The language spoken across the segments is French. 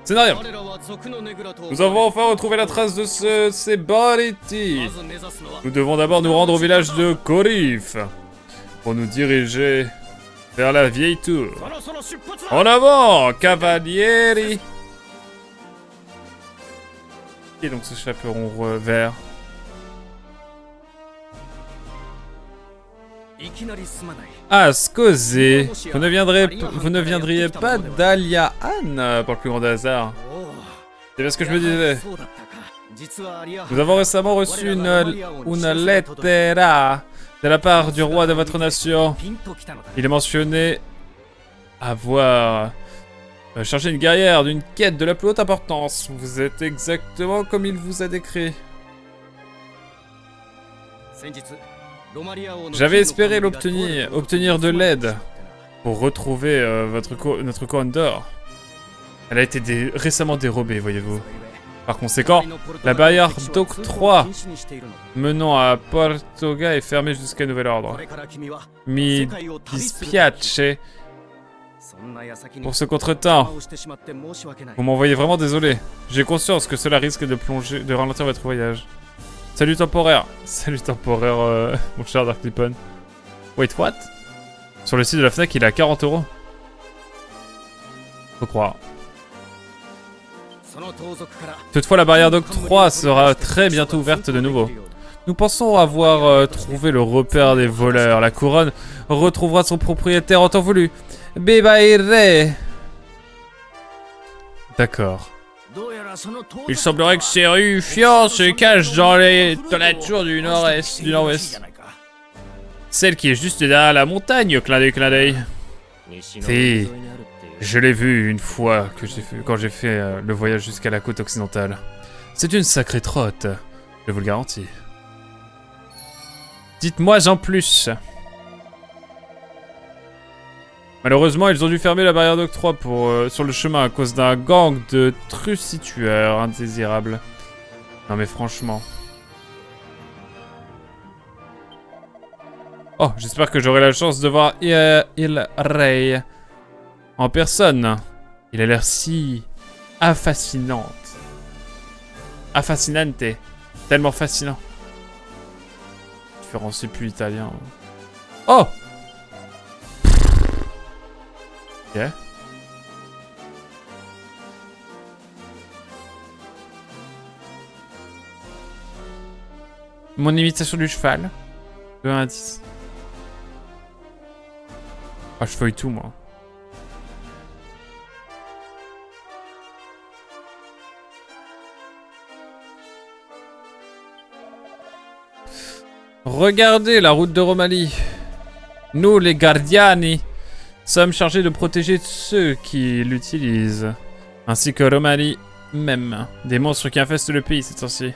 Scénario. Nous avons enfin retrouvé la trace de ces Bariti. Nous devons d'abord nous rendre au village de Korif pour nous diriger vers la vieille tour. En avant, cavalieri. Et donc ce chaperon vert. Ah, Scozy, vous ne viendriez pas d'Alia Anne pour le plus grand hasard. C'est bien ce que je me disais. Nous avons récemment reçu une lettera de la part du roi de votre nation. Il est mentionné avoir chargé une guerrière d'une quête de la plus haute importance. Vous êtes exactement comme il vous a décrit. J'avais espéré obtenir de l'aide pour retrouver notre couronne d'or. Elle a été récemment dérobée, voyez-vous. Par conséquent, la barrière d'octroi menant à Portoga est fermée jusqu'à nouvel ordre. Mi dispiace pour ce contretemps. Vous m'envoyez vraiment désolé. J'ai conscience que cela risque de ralentir votre voyage. Salut temporaire. Salut temporaire, mon cher Dark Lippon. Wait, what? Sur le site de la Fnac, il est à 40 €. Faut croire. Toutefois, la barrière d'octroi sera très bientôt ouverte de nouveau. Nous pensons avoir trouvé le repère des voleurs. La couronne retrouvera son propriétaire en temps voulu. Bebaire. D'accord. Il semblerait que ces ruffians se cachent dans la tour du nord-ouest. Celle qui est juste derrière la montagne, clin d'œil. Si, je l'ai vue une fois quand j'ai fait le voyage jusqu'à la côte occidentale. C'est une sacrée trotte, je vous le garantis. Dites-moi en plus. Malheureusement, ils ont dû fermer la barrière d'octroi sur le chemin à cause d'un gang de trucitueurs indésirables. Non mais franchement. Oh, j'espère que j'aurai la chance de voir Il Rey en personne. Il a l'air si fascinante. Fascinante. Tellement fascinant. Différencier plus italien. Oh! Ok. Mon imitation du cheval. De 1 à 10. Ah, je feuille tout, moi. Regardez la route de Romalie. Nous, les Guardiani, sommes chargés de protéger ceux qui l'utilisent. Ainsi que Romalie même. Des monstres qui infestent le pays cette temps-ci.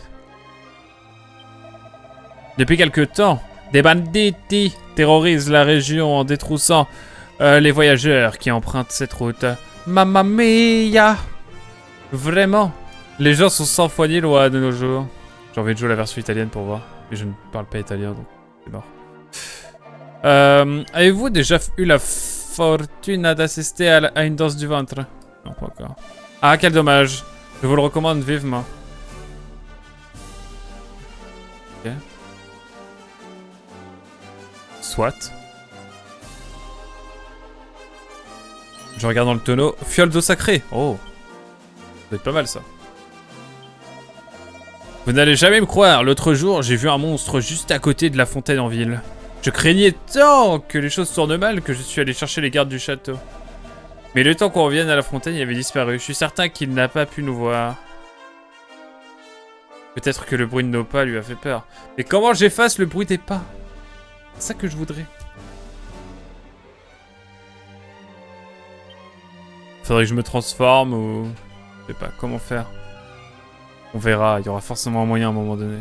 Depuis quelque temps, des banditi terrorisent la région en détroussant les voyageurs qui empruntent cette route. Mamma mia! Vraiment, les gens sont sans foi ni loi de nos jours. J'ai envie de jouer la version italienne pour voir. Mais je ne parle pas italien, donc c'est mort. Avez-vous déjà eu la fortune d'assister à une danse du ventre? Non, pas encore. Ah, quel dommage. Je vous le recommande vivement. Ok. Soit. Je regarde dans le tonneau. Fiole d'eau sacrée. Oh. Ça doit être pas mal, ça. Vous n'allez jamais me croire. L'autre jour, j'ai vu un monstre juste à côté de la fontaine en ville. Je craignais tant que les choses tournent mal que je suis allé chercher les gardes du château. Mais le temps qu'on revienne à la fontaine, il avait disparu. Je suis certain qu'il n'a pas pu nous voir. Peut-être que le bruit de nos pas lui a fait peur. Mais comment j'efface le bruit des pas? C'est ça que je voudrais. Faudrait que je me transforme ou... Je sais pas, comment faire? On verra, il y aura forcément un moyen à un moment donné.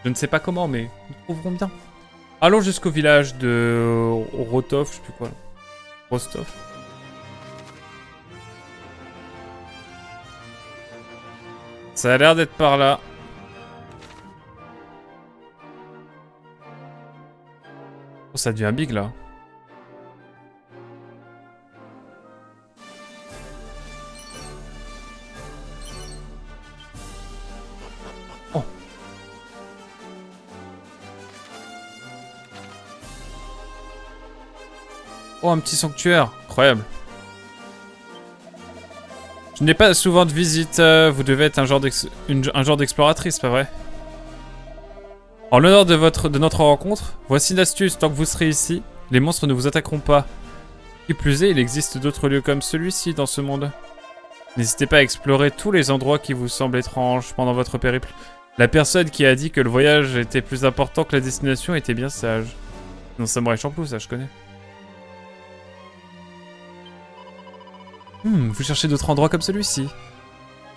Je ne sais pas comment, mais nous trouverons bien. Allons jusqu'au village de Rotov, je sais plus quoi. Rostov. Ça a l'air d'être par là. Oh, ça devient big là. Oh, un petit sanctuaire. Incroyable. Je n'ai pas souvent de visite. Vous devez être un genre d'exploratrice, pas vrai? En l'honneur de notre rencontre, voici une astuce. Tant que vous serez ici, les monstres ne vous attaqueront pas. Qui plus est, il existe d'autres lieux comme celui-ci dans ce monde. N'hésitez pas à explorer tous les endroits qui vous semblent étranges pendant votre périple. La personne qui a dit que le voyage était plus important que la destination était bien sage. Non, Samouraï Champloo, ça je connais. Vous cherchez d'autres endroits comme celui-ci?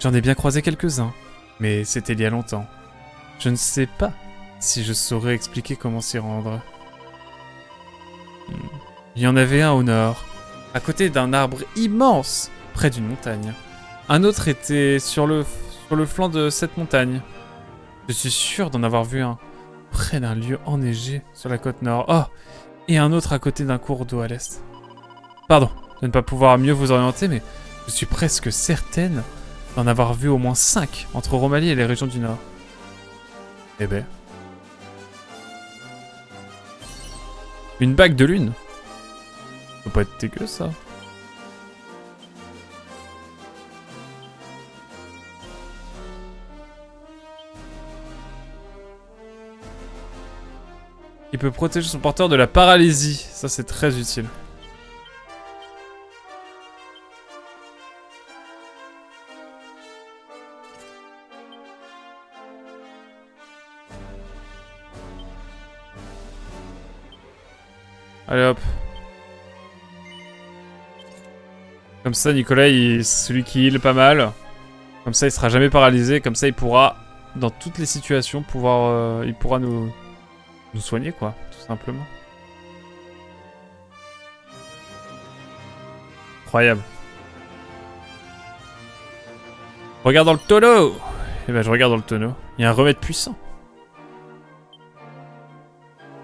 J'en ai bien croisé quelques-uns, mais c'était il y a longtemps. Je ne sais pas si je saurais expliquer comment s'y rendre. Il y en avait un au nord, à côté d'un arbre immense, près d'une montagne. Un autre était sur le flanc de cette montagne. Je suis sûr d'en avoir vu un, près d'un lieu enneigé sur la côte nord. Oh, et un autre à côté d'un cours d'eau à l'est. Pardon de ne pas pouvoir mieux vous orienter, mais je suis presque certaine d'en avoir vu au moins 5 entre Romalie et les régions du nord. Eh ben... Une bague de lune? Ça peut pas être dégueu, ça. Il peut protéger son porteur de la paralysie. Ça, c'est très utile. Allez hop. Comme ça, Nicolas, c'est celui qui heal pas mal. Comme ça, il sera jamais paralysé. Comme ça, il pourra, dans toutes les situations, il pourra nous soigner, quoi, tout simplement. Incroyable. Regarde dans le tonneau. Eh ben, je regarde dans le tonneau. Il y a un remède puissant.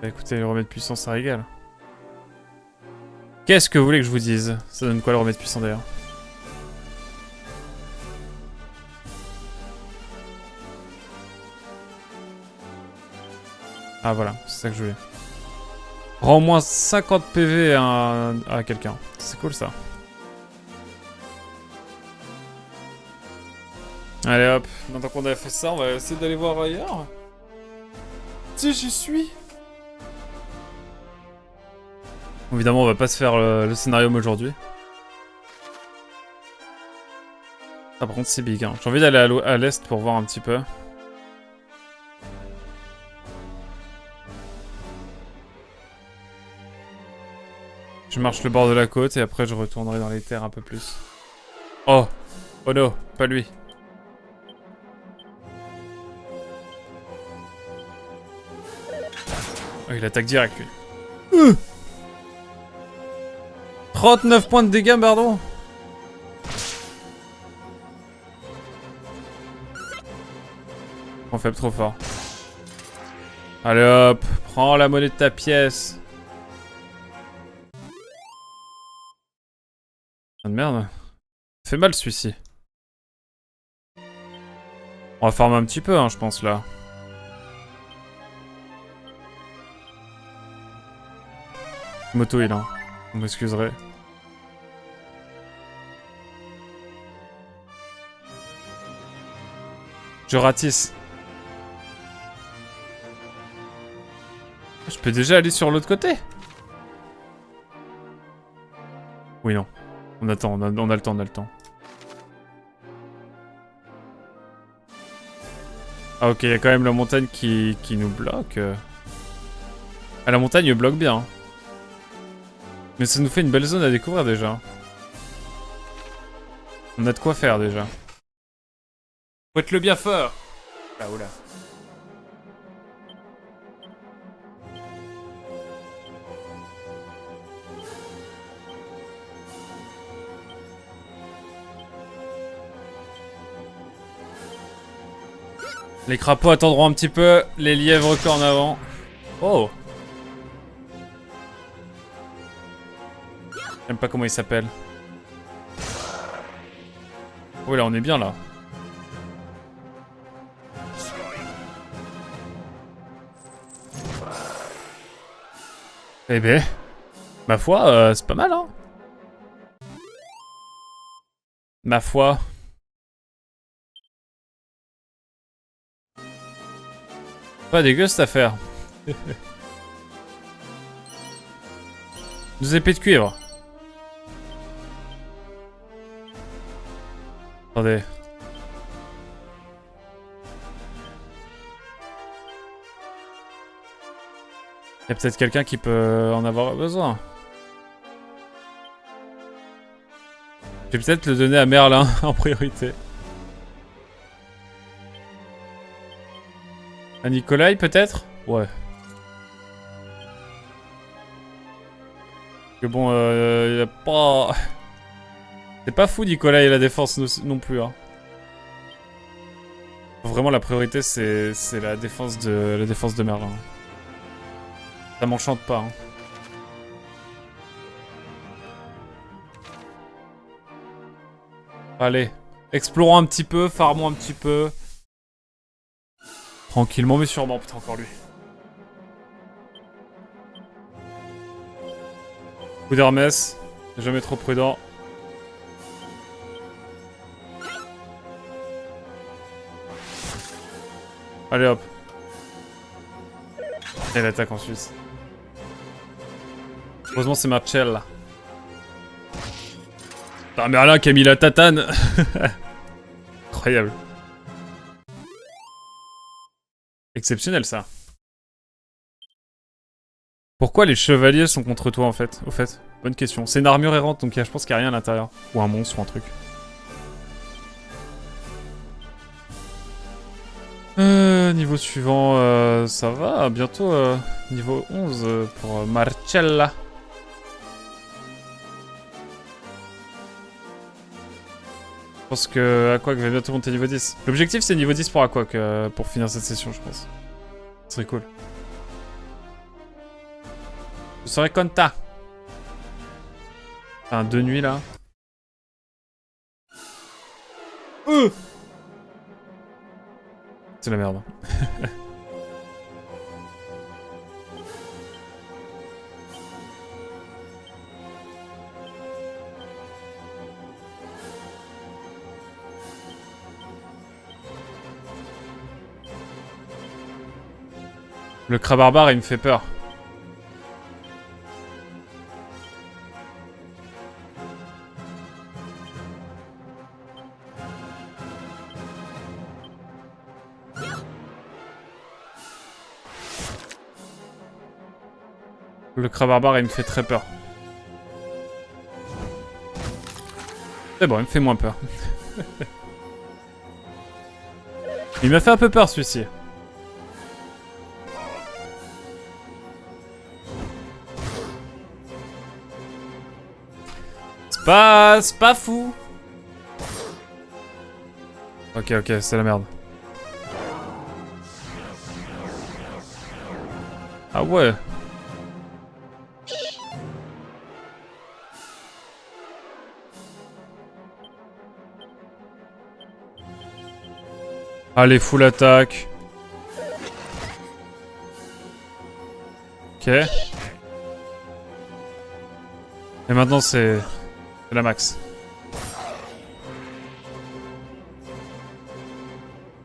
Bah écoutez, le remède puissant, ça régale. Qu'est-ce que vous voulez que je vous dise? Ça donne quoi le remède puissant d'ailleurs? Ah voilà, c'est ça que je voulais. Rends au moins 50 PV à quelqu'un. C'est cool ça. Allez hop, maintenant qu'on a fait ça, on va essayer d'aller voir ailleurs. Si j'y suis. Évidemment, on va pas se faire le scénario aujourd'hui. Ah, par contre, c'est big. Hein. J'ai envie d'aller à l'est pour voir un petit peu. Je marche le bord de la côte et après je retournerai dans les terres un peu plus. Oh! Oh non, pas lui. Oh, il attaque direct lui. 39 points de dégâts, pardon. On fait trop fort. Allez hop, prends la monnaie de ta pièce. Ah de merde. Ça fait mal celui-ci. On va farmer un petit peu, hein, je pense là. Moto il hein. Vous m'excuserez. Je ratisse. Je peux déjà aller sur l'autre côté? Oui, non. On attend, on a le temps, on a le temps. Ah ok, il y a quand même la montagne qui nous bloque. Ah, la montagne bloque bien. Mais ça nous fait une belle zone à découvrir déjà. On a de quoi faire déjà. Faut être le bien fort. Ah oula. Les crapauds attendront un petit peu, les lièvres qu'en avant. Oh! J'aime pas comment il s'appelle. Oh là, on est bien là. Eh ben. Ma foi, c'est pas mal, hein. Ma foi. Pas dégueu cette affaire. 2 épées de cuivre. Attendez. Il y a peut-être quelqu'un qui peut en avoir besoin. Je vais peut-être le donner à Merlin en priorité. À Nikolai peut-être? Ouais. Que bon, il a pas... C'est pas fou Nikolai et la défense non plus. Hein. Vraiment la priorité c'est la défense de Merlin. Ça m'enchante pas. Hein. Allez, explorons un petit peu, farmons un petit peu. Tranquillement mais sûrement, putain encore lui. Coup d'Hermès, jamais trop prudent. Allez hop. Et l'attaque en Suisse. Heureusement c'est Marcel là. Ah Merlin qui a mis la tatane. Incroyable. Exceptionnel ça. Pourquoi les chevaliers sont contre toi en fait? Au fait, bonne question. C'est une armure errante donc je pense qu'il n'y a rien à l'intérieur. Ou un monstre ou un truc. Niveau suivant, ça va. Bientôt niveau 11 pour Marcella. Je pense que Aquac va bientôt monter niveau 10. L'objectif c'est niveau 10 pour Aquac pour finir cette session je pense. Ce serait cool. Je serais content. Enfin, 2 nuits là. C'est la merde. Le crabe barbare il me fait peur. Le crabe barbare il me fait très peur. C'est bon, il me fait moins peur. Il m'a fait un peu peur celui-ci. C'est pas fou. Ok, c'est la merde. Ah ouais. Allez, full attaque. Ok. Et maintenant c'est la max.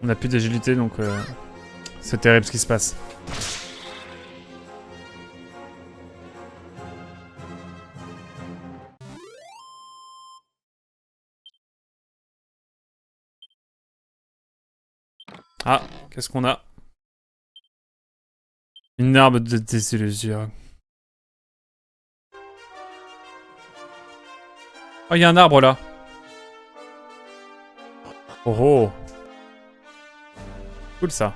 On a plus d'agilité donc c'est terrible ce qui se passe. Ah, qu'est-ce qu'on a? Une arme de désillusion. Oh, il y a un arbre là. Oh oh. Cool ça.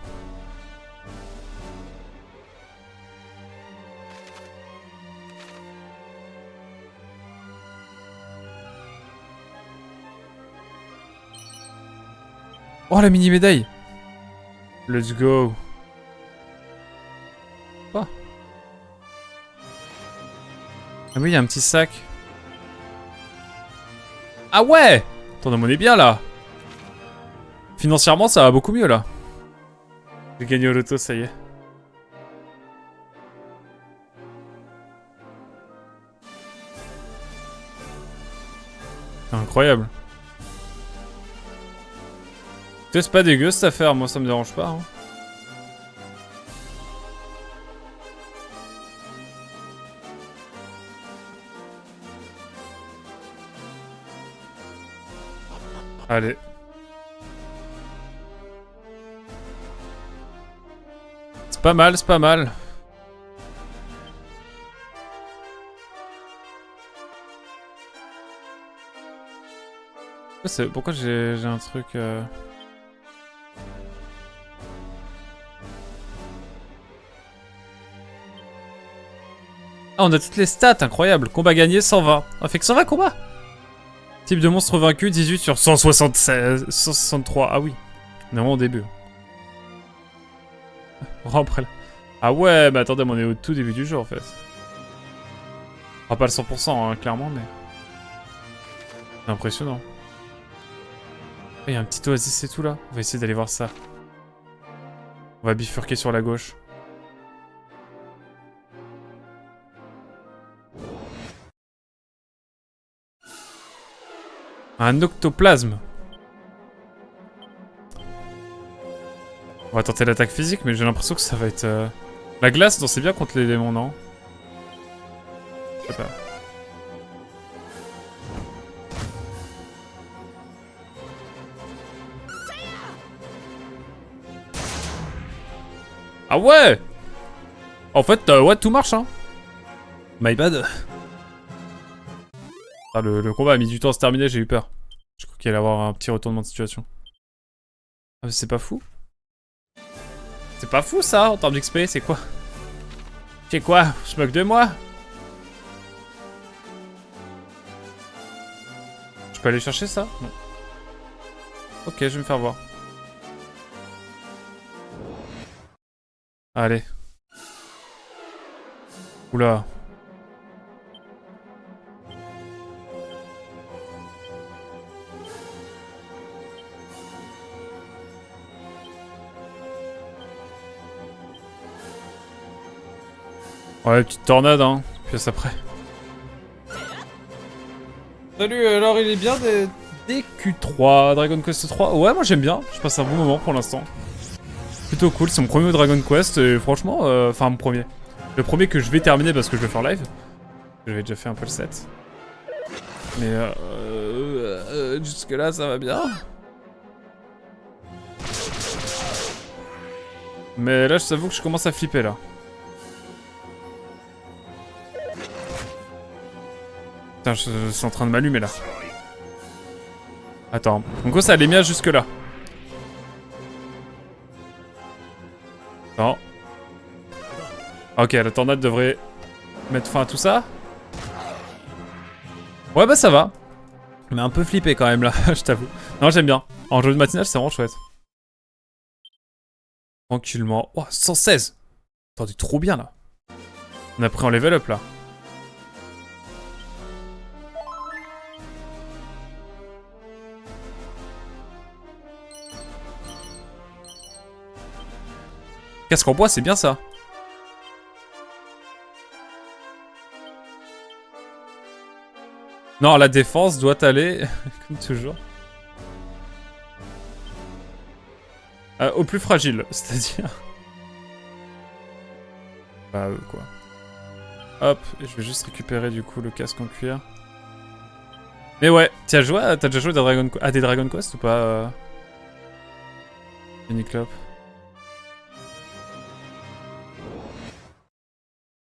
Oh la mini médaille. Let's go. Quoi? Ah oui, il y a un petit sac. Ah ouais! Attends, on est bien là. Financièrement, ça va beaucoup mieux là. J'ai gagné au loto, ça y est. Incroyable. C'est pas dégueu cette affaire, moi ça me dérange pas. Hein. Allez. C'est pas mal, c'est pas mal. Pourquoi j'ai un truc... Ah, on a toutes les stats, incroyable. Combat gagné, 120. On fait que 120 combats. Type de monstre vaincu, 18 sur 176, 163. Ah oui. On est vraiment au début. Après là. Ah ouais, mais attendez, on est au tout début du jeu en fait. Ah, pas le 100%, hein, clairement, mais... C'est impressionnant. Il y a un petit oasis et tout là. On va essayer d'aller voir ça. On va bifurquer sur la gauche. Un octoplasme. On va tenter l'attaque physique, mais j'ai l'impression que ça va être... La glace, non, c'est bien contre l'élément, non? Je sais pas. Ah ouais! En fait, ouais, tout marche, hein. My bad. Ah, le combat a mis du temps à se terminer, j'ai eu peur. Je crois qu'il allait avoir un petit retournement de situation. Ah, mais c'est pas fou? C'est pas fou, ça, en termes d'XP, c'est quoi? C'est quoi? Je moque de moi? Je peux aller chercher ça? Non. Ok, je vais me faire voir. Allez. Oula. Ouais, petite tornade, hein. Puis après. Salut, alors il est bien des DQ3, Dragon Quest 3. Ouais, moi j'aime bien. Je passe un bon moment pour l'instant. Plutôt cool, c'est mon premier Dragon Quest et franchement, enfin mon premier. Le premier que je vais terminer parce que je vais faire live. J'avais déjà fait un peu le set. Mais jusque là ça va bien. Mais là je t'avoue que je commence à flipper là. Putain, je suis en train de m'allumer là. Attends, en gros ça allait bien jusque là. Non. Ok, la tornade devrait mettre fin à tout ça. Ouais bah ça va. Mais un peu flippé quand même là, je t'avoue. Non, j'aime bien. En jeu de matinage c'est vraiment chouette. Tranquillement. Oh, 116. Attendez, trop bien là. On a pris en level up là. Casque en bois, c'est bien ça. Non, la défense doit aller, comme toujours. Au plus fragile, c'est-à-dire... Bah, quoi. Hop, et je vais juste récupérer du coup le casque en cuir. Mais ouais, t'as déjà joué à des Dragon Quest ou pas Uniclop.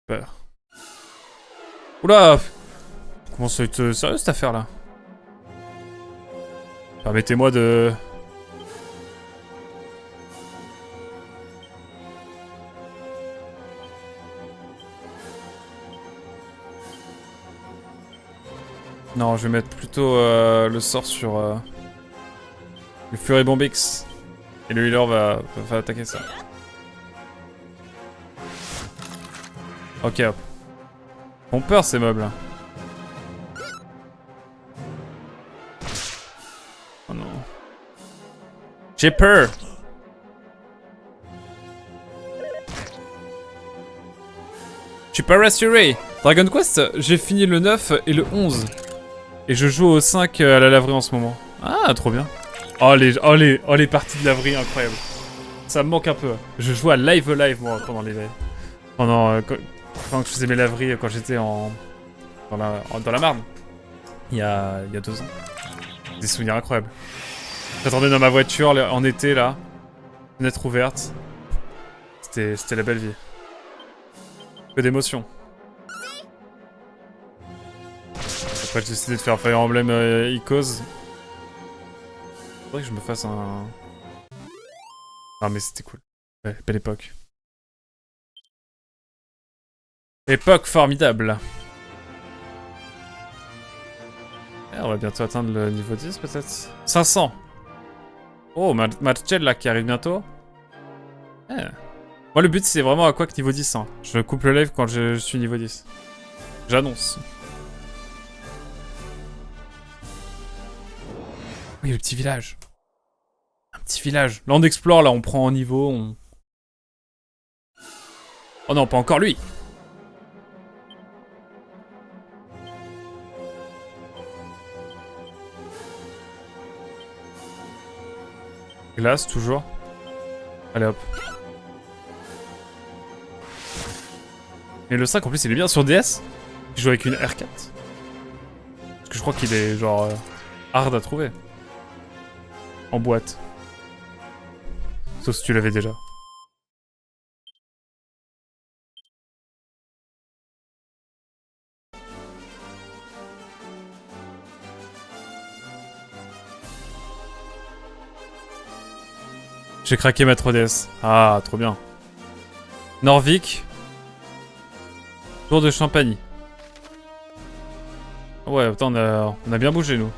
Super. Oula! Comment ça va être sérieux cette affaire là? Permettez-moi de... Non, je vais mettre plutôt le sort sur le Furibombix. Et le healer va attaquer ça. Ok, hop. Ils font peur ces mobs là. Oh non. J'ai peur. Je suis pas rassuré. Dragon Quest, j'ai fini le 9 et le 11. Et je joue au 5 à la laverie en ce moment. Ah, trop bien. Oh les parties de laverie, incroyable. Ça me manque un peu. Je joue à Live Live, moi, pendant les lives. Quand je faisais mes laveries, quand j'étais dans la Marne. Il y a 2 ans. Des souvenirs incroyables. J'attendais dans ma voiture en été, là. Fenêtre ouverte. C'était la belle vie. Que d'émotions. Après, j'ai décidé de faire Fire Emblem Icos. Faudrait que je me fasse un... Ah, mais c'était cool. Ouais, belle époque. Époque formidable. On va bientôt atteindre le niveau 10, peut-être. 500. Oh, Marcella qui arrive bientôt. Moi, le but, c'est vraiment à quoi que niveau 10. Hein. Je coupe le live quand je suis niveau 10. J'annonce. Oui, le petit village. Un petit village. Là, on explore, là, on prend en niveau, on... Oh non, pas encore lui. Glace, toujours. Allez, hop. Et le 5, en plus, il est bien sur DS. Il joue avec une R4. Parce que je crois qu'il est, genre, hard à trouver. En boîte. Sauf si tu l'avais déjà. J'ai craqué ma 3DS. Ah, trop bien. Norvik. Tour de Champagne. Ouais, attends, on a bien bougé, nous.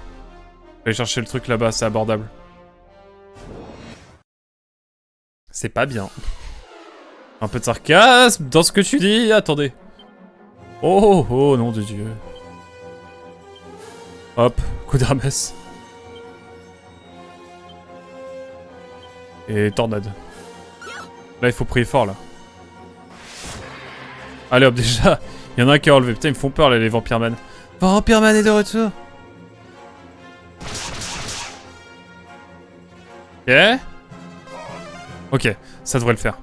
Aller chercher le truc là-bas, c'est abordable. C'est pas bien. Un peu de sarcasme dans ce que tu dis. Attendez. Oh, oh, nom de Dieu. Hop, coup d'Hermès. Et tornade. Là, il faut prier fort, là. Allez, hop, déjà. Il y en a un qui a relevé. Putain, ils me font peur, là, les Vampire Man. Vampire Man est de retour. Ok. Ok, ça devrait le faire.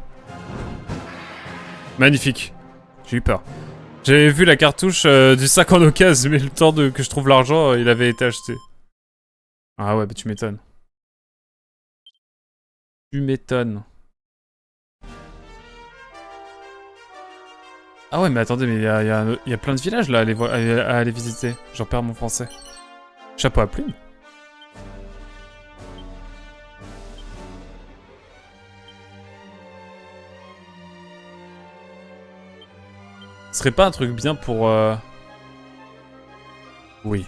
Magnifique. J'ai eu peur. J'avais vu la cartouche du sac en occasion, mais le temps que je trouve l'argent, il avait été acheté. Ah ouais, bah tu m'étonnes. Tu m'étonnes. Ah ouais, mais attendez, mais il y a plein de villages là à aller visiter. J'en perds mon français. Chapeau à plumes. Ce serait pas un truc bien pour... Oui.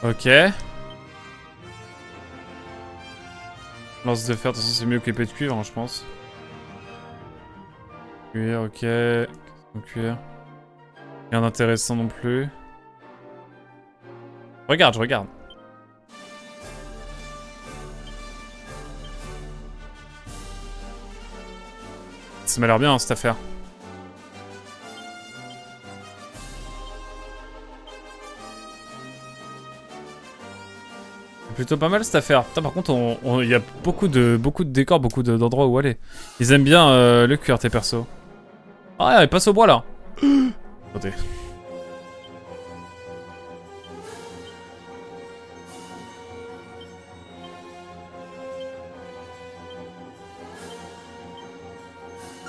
Ok. Lance de fer, de toute façon c'est mieux qu'épée de cuivre, hein, je pense. Cuir, ok. Cuir. Rien d'intéressant non plus. Regarde, je regarde. Ça m'a l'air bien, hein, cette affaire. C'est plutôt pas mal cette affaire. Putain, par contre, il y a beaucoup de décors, beaucoup d'endroits où aller. Ils aiment bien le cuir, tes persos. Ah, il passe au bois là. Attendez.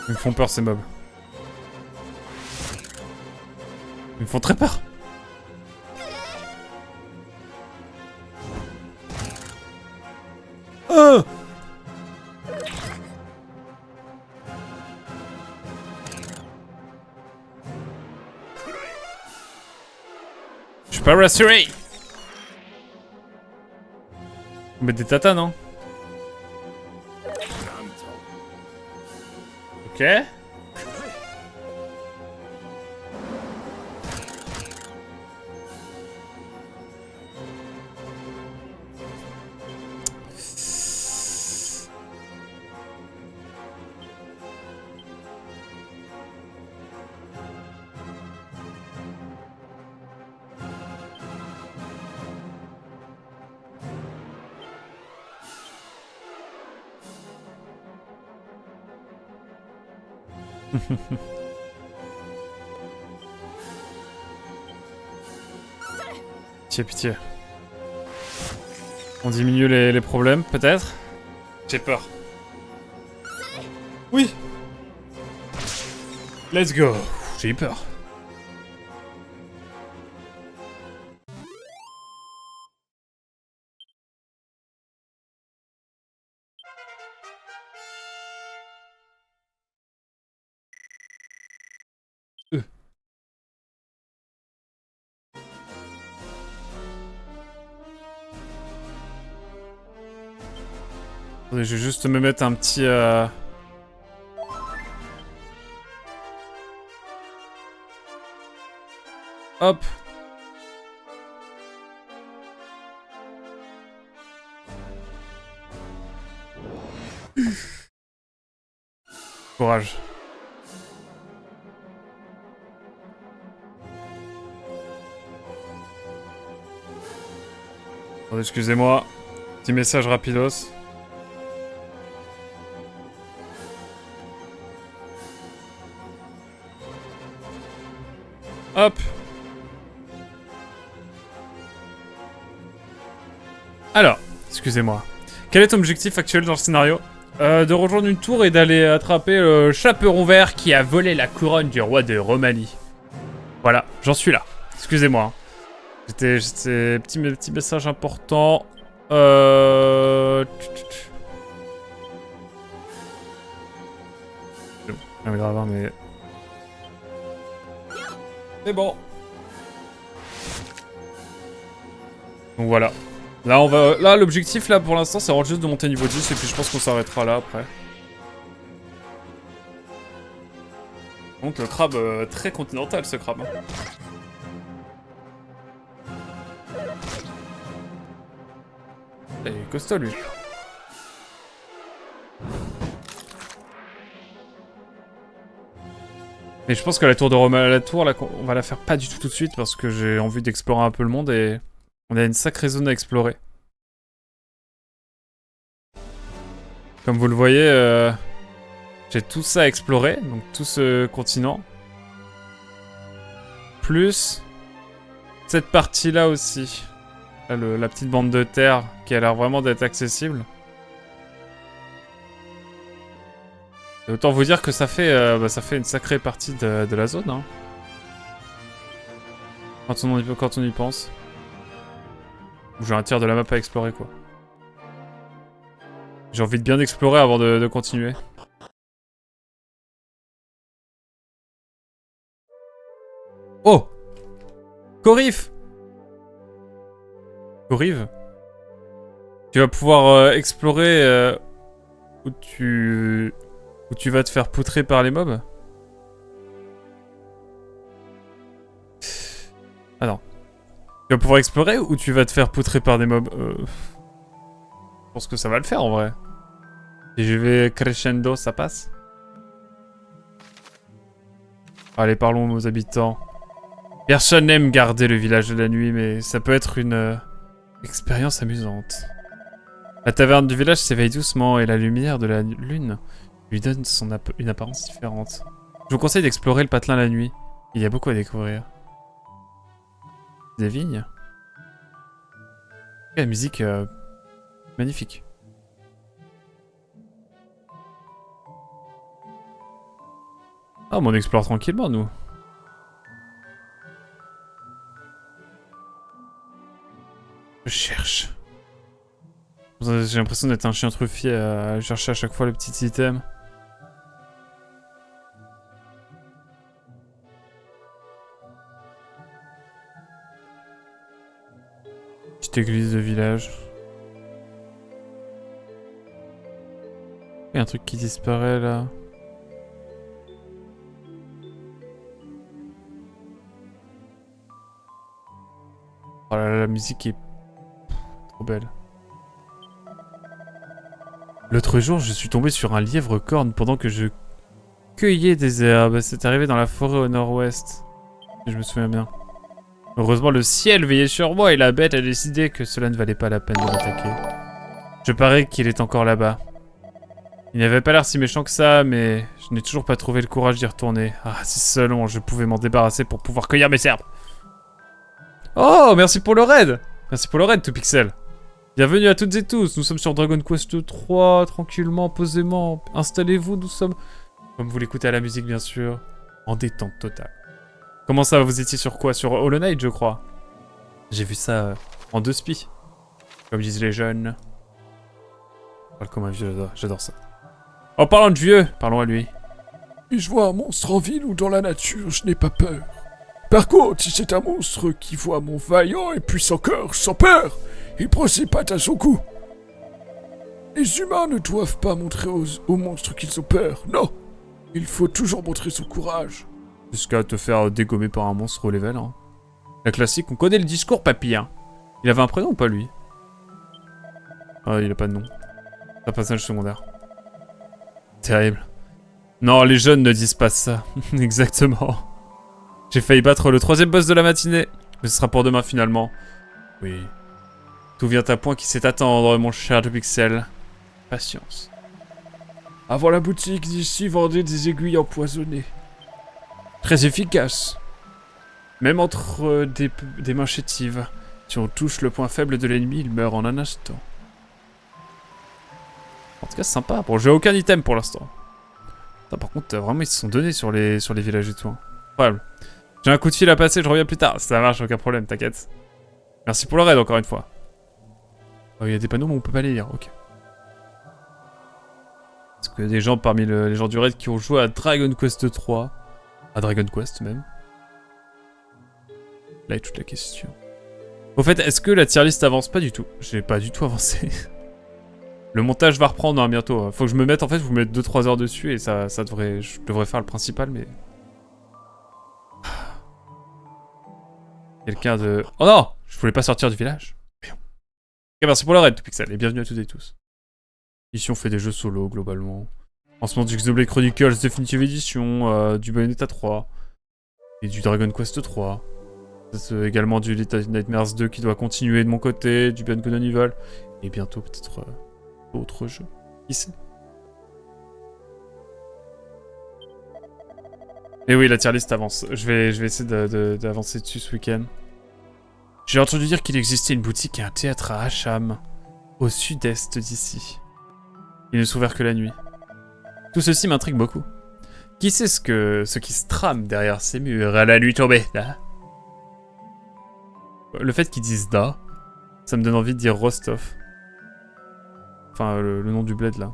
Ils me font peur ces mobs. Ils me font très peur. Oh! Je suis pas rassuré. On met des tatanes, hein. Ok. Pitié, pitié. On diminue les problèmes, peut-être? J'ai peur. Oui! Let's go! J'ai eu peur. Attendez, je vais juste me mettre un petit... Hop. Courage. Attendez, excusez-moi. Petit message rapidos. Hop. Alors, excusez-moi. Quel est ton objectif actuel dans le scénario? De rejoindre une tour et d'aller attraper le chaperon vert qui a volé la couronne du roi de Romanie. Voilà, j'en suis là. Excusez-moi. J'étais... Petit message important. Ah, mais grave, hein, mais... C'est bon. Donc voilà. Là, on va... Là, l'objectif, là, pour l'instant, c'est juste de monter niveau 10, et puis je pense qu'on s'arrêtera là, après. Donc, le crabe, très continental, ce crabe. Hein. Il est costaud, lui. Mais je pense que la tour de Roma, la tour, là, on va la faire pas du tout de suite, parce que j'ai envie d'explorer un peu le monde, et... On a une sacrée zone à explorer. Comme vous le voyez, j'ai tout ça à explorer, donc tout ce continent. Plus cette partie-là aussi. Là, la petite bande de terre qui a l'air vraiment d'être accessible. Et autant vous dire que ça fait une sacrée partie de la zone. Hein. Quand on y pense. J'ai un tiers de la map à explorer, quoi. J'ai envie de bien explorer avant de continuer. Oh! Corif! Corive? Tu vas pouvoir explorer où tu vas te faire poutrer par les mobs? Ah non. Tu vas pouvoir explorer ou tu vas te faire poutrer par des mobs? Je pense que ça va le faire en vrai. Si je vais crescendo, ça passe? Allez, parlons aux habitants. Personne n'aime garder le village de la nuit, mais ça peut être une expérience amusante. La taverne du village s'éveille doucement et la lumière de la lune lui donne une apparence différente. Je vous conseille d'explorer le patelin la nuit. Il y a beaucoup à découvrir. Des vignes. Et la musique magnifique. Ah, mais on explore tranquillement, nous. Je cherche. J'ai l'impression d'être un chien truffier à chercher à chaque fois le petit item. Petite église de village. Il y a un truc qui disparaît là. Oh là là, la musique est trop belle. L'autre jour, je suis tombé sur un lièvre corne pendant que je cueillais des herbes. C'est arrivé dans la forêt au nord-ouest. Je me souviens bien. Heureusement, le ciel veillait sur moi et la bête a décidé que cela ne valait pas la peine de m'attaquer. Je parie qu'il est encore là-bas. Il n'avait pas l'air si méchant que ça, mais je n'ai toujours pas trouvé le courage d'y retourner. Ah, si seulement je pouvais m'en débarrasser pour pouvoir cueillir mes herbes. Oh, merci pour le raid. Merci pour le raid, tout pixel. Bienvenue à toutes et tous, nous sommes sur Dragon Quest 3, tranquillement, posément. Installez-vous, nous sommes... Comme vous l'écoutez à la musique, bien sûr, en détente totale. Comment ça, vous étiez sur quoi? Sur Hollow Knight, je crois. J'ai vu ça en 2 spies, comme disent les jeunes. Je parle comme un vieux, j'adore ça. En parlant de vieux, parlons à lui. Si je vois un monstre en ville ou dans la nature, je n'ai pas peur. Par contre, si c'est un monstre qui voit mon vaillant et puissant corps sans peur, il prend ses pattes à son cou. Les humains ne doivent pas montrer aux monstres qu'ils ont peur, non. Il faut toujours montrer son courage. Jusqu'à te faire dégommer par un monstre au level, hein. La classique, on connaît le discours, papy, hein. Il avait un prénom ou pas, lui? Ah, il a pas de nom. C'est un passage secondaire. Terrible. Non, les jeunes ne disent pas ça. Exactement. J'ai failli battre le 3e boss de la matinée. Mais ce sera pour demain, finalement. Oui. Tout vient à point qui sait attendre, mon cher Pixel. Patience. Avant la boutique d'ici vendait des aiguilles empoisonnées. Très efficaces. Même entre des mains chétives, si on touche le point faible de l'ennemi, il meurt en un instant. En tout cas, c'est sympa. Bon, j'ai aucun item pour l'instant. Par contre, vraiment, ils se sont donnés sur les villages et tout. Hein. Incroyable. J'ai un coup de fil à passer, je reviens plus tard. Ça marche, aucun problème, t'inquiète. Merci pour le raid, encore une fois. Oh, il y a des panneaux, mais on peut pas les lire, ok. Est-ce que des gens parmi les gens du raid qui ont joué à Dragon Quest 3, à Dragon Quest même. Là est toute la question. Au fait, est-ce que la tier list avance? Pas du tout. J'ai pas du tout avancé. Le montage va reprendre hein, bientôt. Faut que je me mette, en fait, vous mettez 2-3 heures dessus et ça devrait... Je devrais faire le principal, mais... Quelqu'un de... Oh non! Je voulais pas sortir du village. Ok, merci pour le raid, tout pixel, et bienvenue à toutes et tous. Ici, on fait des jeux solo, globalement. En ce moment, du Xenoblade Chronicles Definitive Edition, du Bayonetta 3, et du Dragon Quest 3. Également du Little Nightmares 2 qui doit continuer de mon côté, du Beyond Good and Evil, et bientôt peut-être d'autres jeux. Qui sait? Et oui, la tier list avance. Je vais essayer d'avancer dessus ce week-end. J'ai entendu dire qu'il existait une boutique et un théâtre à Hacham, au sud-est d'ici. Il ne s'ouvre que la nuit. Tout ceci m'intrigue beaucoup. Qui sait ce qui se trame derrière ces murs à la nuit tombée, là? Le fait qu'ils disent Da, ça me donne envie de dire Rostov. Enfin, le nom du bled, là.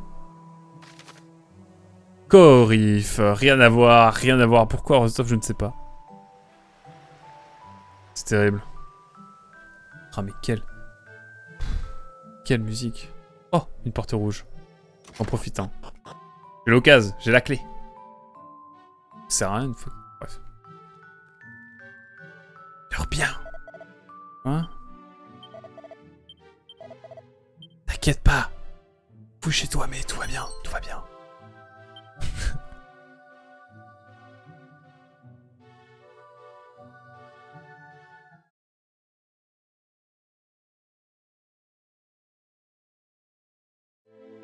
Corif, rien à voir, rien à voir. Pourquoi Rostov, je ne sais pas. C'est terrible. Ah, mais quelle musique. Oh, une porte rouge. En profitant. J'ai l'occasion, j'ai la clé. Ça sert à rien une fois. Bref. Dors bien. Hein? T'inquiète pas. Fouille chez toi, mais tout va bien, tout va bien.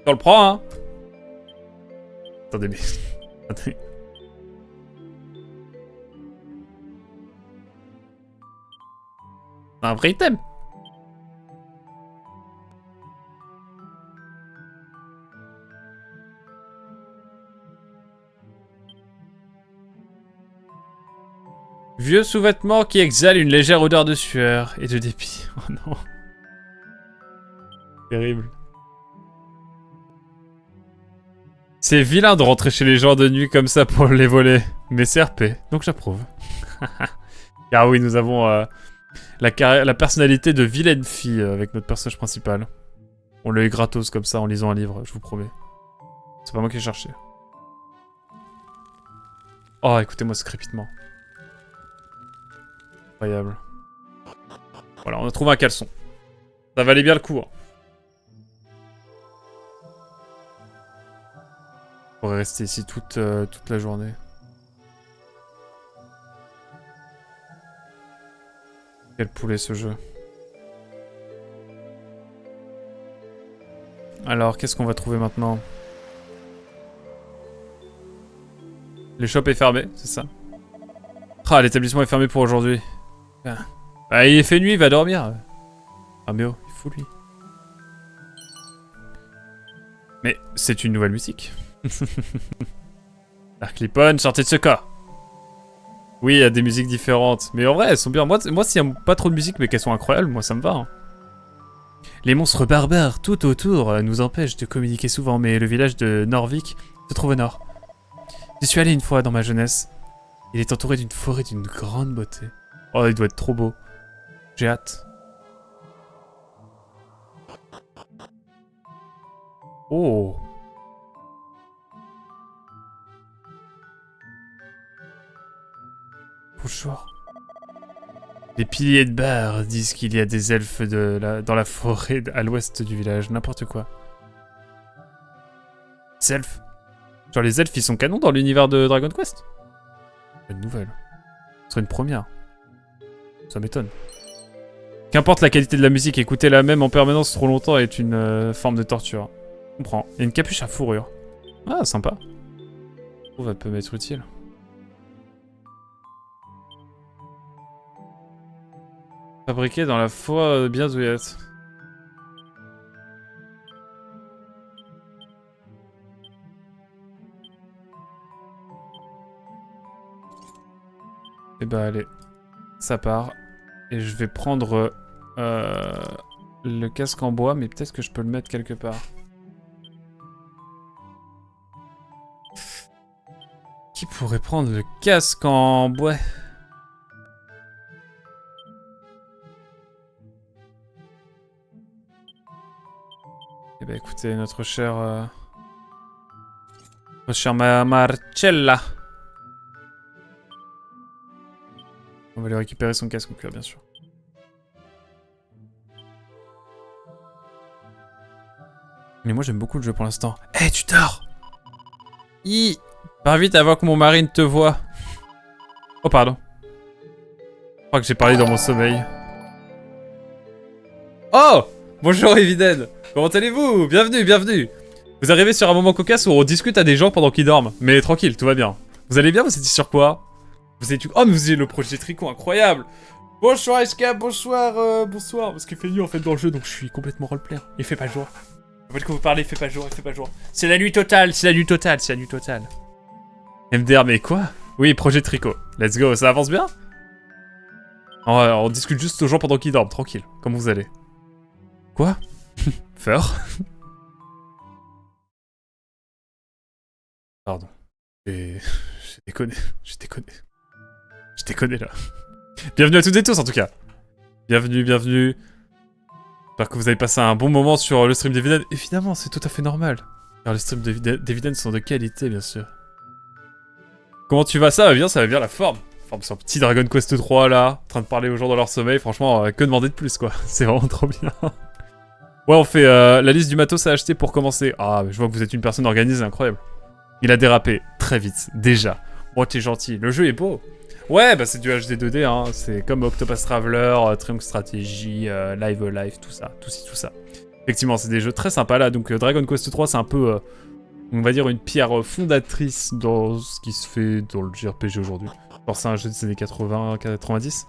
On le prend, hein? Attendez, mais... Attendez. C'est un vrai item. Vieux sous-vêtements qui exhalent une légère odeur de sueur et de dépit. Oh non. Terrible. C'est vilain de rentrer chez les gens de nuit comme ça pour les voler. Mais c'est RP, donc j'approuve. Car oui, nous avons la personnalité de vilaine fille avec notre personnage principal. On le est gratos comme ça en lisant un livre, je vous promets. C'est pas moi qui ai cherché. Oh, écoutez-moi ce crépitement. Incroyable. Voilà, on a trouvé un caleçon. Ça valait bien le coup. Hein. On pourrait rester ici toute la journée. Quel poulet ce jeu. Alors, qu'est-ce qu'on va trouver maintenant? Le shop est fermé, c'est ça. Ah, l'établissement est fermé pour aujourd'hui. Ah, il est fait nuit, il va dormir. Ah mais oh, il est fou lui. Mais c'est une nouvelle musique. Dark Lipon, sortez de ce cas. Oui, il y a des musiques différentes. Mais en vrai, elles sont bien. Moi s'il n'y a pas trop de musique, mais qu'elles sont incroyables, moi ça me va. Hein. Les monstres barbares tout autour nous empêchent de communiquer souvent, mais le village de Norvik se trouve au nord. J'y suis allé une fois dans ma jeunesse. Il est entouré d'une forêt d'une grande beauté. Oh, il doit être trop beau. J'ai hâte. Oh. Bonjour. Les piliers de bar disent qu'il y a des elfes dans la forêt à l'ouest du village. N'importe quoi. Les elfes. Genre les elfes, ils sont canons dans l'univers de Dragon Quest. Bonne nouvelle. Ce serait une première. Ça m'étonne. Qu'importe la qualité de la musique, écouter la même en permanence trop longtemps est une forme de torture. Je comprends. Il y a une capuche à fourrure. Ah, sympa. Je trouve qu'elle peut m'être utile. Fabriqué dans la foi bien douillette. Et bah allez, ça part. Et je vais prendre le casque en bois, mais peut-être que je peux le mettre quelque part. Qui pourrait prendre le casque en bois? Eh ben écoutez, notre chère Marcella. On va lui récupérer son casque en cuir, bien sûr. Mais moi j'aime beaucoup le jeu pour l'instant. Eh, tu dors! Pars vite avant que mon mari ne te voie. Oh, pardon. Je crois que j'ai parlé dans mon sommeil. Oh! Bonjour Eviden! Comment allez-vous? Bienvenue, bienvenue! Vous arrivez sur un moment cocasse où on discute à des gens pendant qu'ils dorment. Mais tranquille, tout va bien. Vous allez bien? Vous étiez sur quoi? Vous êtes... Oh, mais vous avez le projet Tricot, incroyable! Bonsoir Escape, bonsoir, bonsoir. Parce qu'il fait nuit en fait dans le jeu, donc je suis complètement roleplayer. Il fait pas jour. Je veux que vous parlez, il fait pas jour, il fait pas jour. C'est la nuit totale, c'est la nuit totale, c'est la nuit totale. MDR, mais quoi? Oui, projet Tricot. Let's go, ça avance bien? On discute juste aux gens pendant qu'ils dorment, tranquille. Comment vous allez? Quoi? Feur? Pardon. J'ai déconné. J'ai déconné là. Bienvenue à toutes et tous en tout cas. Bienvenue, bienvenue. J'espère que vous avez passé un bon moment sur le stream d'Eviden. Évidemment, c'est tout à fait normal. Car les streams d'Eviden sont de qualité, bien sûr. Comment tu vas? Ça va bien la forme. Forme sur petit Dragon Quest 3 là, en train de parler aux gens dans leur sommeil. Franchement, que demander de plus quoi. C'est vraiment trop bien. Ouais, on fait la liste du matos à acheter pour commencer. Ah, je vois que vous êtes une personne organisée, incroyable. Il a dérapé très vite, déjà. Oh, t'es gentil. Le jeu est beau. Ouais, bah c'est du HD 2D, hein. C'est comme Octopus Traveler, Triangle Strategy, Live Life, tout ça. Tout ça. Effectivement, c'est des jeux très sympas là. Donc Dragon Quest 3, c'est un peu, on va dire, une pierre fondatrice dans ce qui se fait dans le JRPG aujourd'hui. Alors c'est un jeu des années 80-90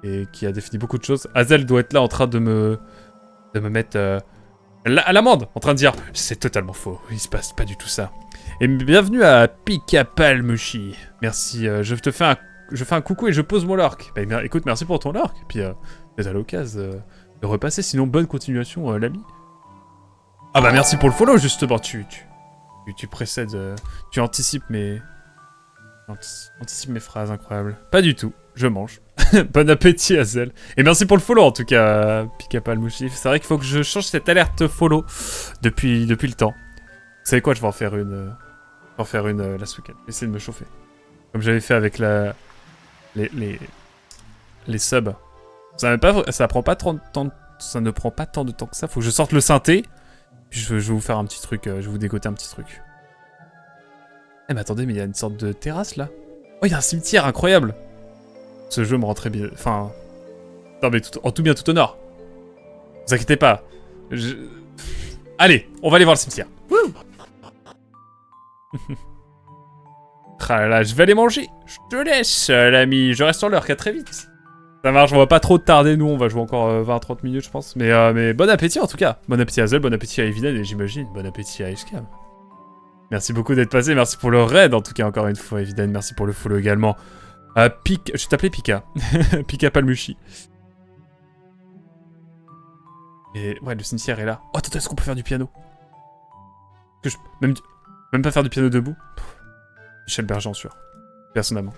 et qui a défini beaucoup de choses. Hazel doit être là en train de me mettre à l'amende, en train de dire c'est totalement faux, il se passe pas du tout ça. Et bienvenue à Pikapalmushi. Merci, je fais un coucou et je pose mon lurk. Bah, écoute, merci pour ton lurk. Et puis, peut-être à l'occasion de repasser. Sinon, bonne continuation, l'ami. Ah bah merci pour le follow, justement. Tu précèdes, tu anticipes mes phrases, incroyables. Pas du tout, je mange. Bon appétit, Hazel. Et merci pour le follow, en tout cas, Pikapalmushi. C'est vrai qu'il faut que je change cette alerte follow depuis le temps. Vous savez quoi, je vais en faire une... la week-end. Essayer de me chauffer. Comme j'avais fait avec les subs. Ça ne prend pas tant de temps que ça. Faut que je sorte le synthé. Puis je vais vous faire un petit truc. Je vais vous dégoter un petit truc. Eh mais attendez, mais il y a une sorte de terrasse là. Oh, il y a un cimetière incroyable. Ce jeu me rend très bien. Enfin... Non mais en tout bien, tout honneur. Vous inquiétez pas. Allez, on va aller voir le cimetière. Ah là là, je vais aller manger. Je te laisse, l'ami. Je reste sur l'heure, qu'à très vite. Ça marche, on va pas trop tarder, nous. On va jouer encore 20-30 minutes, je pense. Mais bon appétit, en tout cas. Bon appétit à Zell, bon appétit à Eviden, et j'imagine, bon appétit à Eshkam. Merci beaucoup d'être passé. Merci pour le raid, en tout cas, encore une fois, Eviden. Merci pour le follow également. Je vais t'appeler Pika. Pika Palmushi. Et ouais, le cimetière est là. Oh, attends, est-ce qu'on peut faire du piano? Même pas faire du piano debout? Michel Berger, sûr. Personnellement.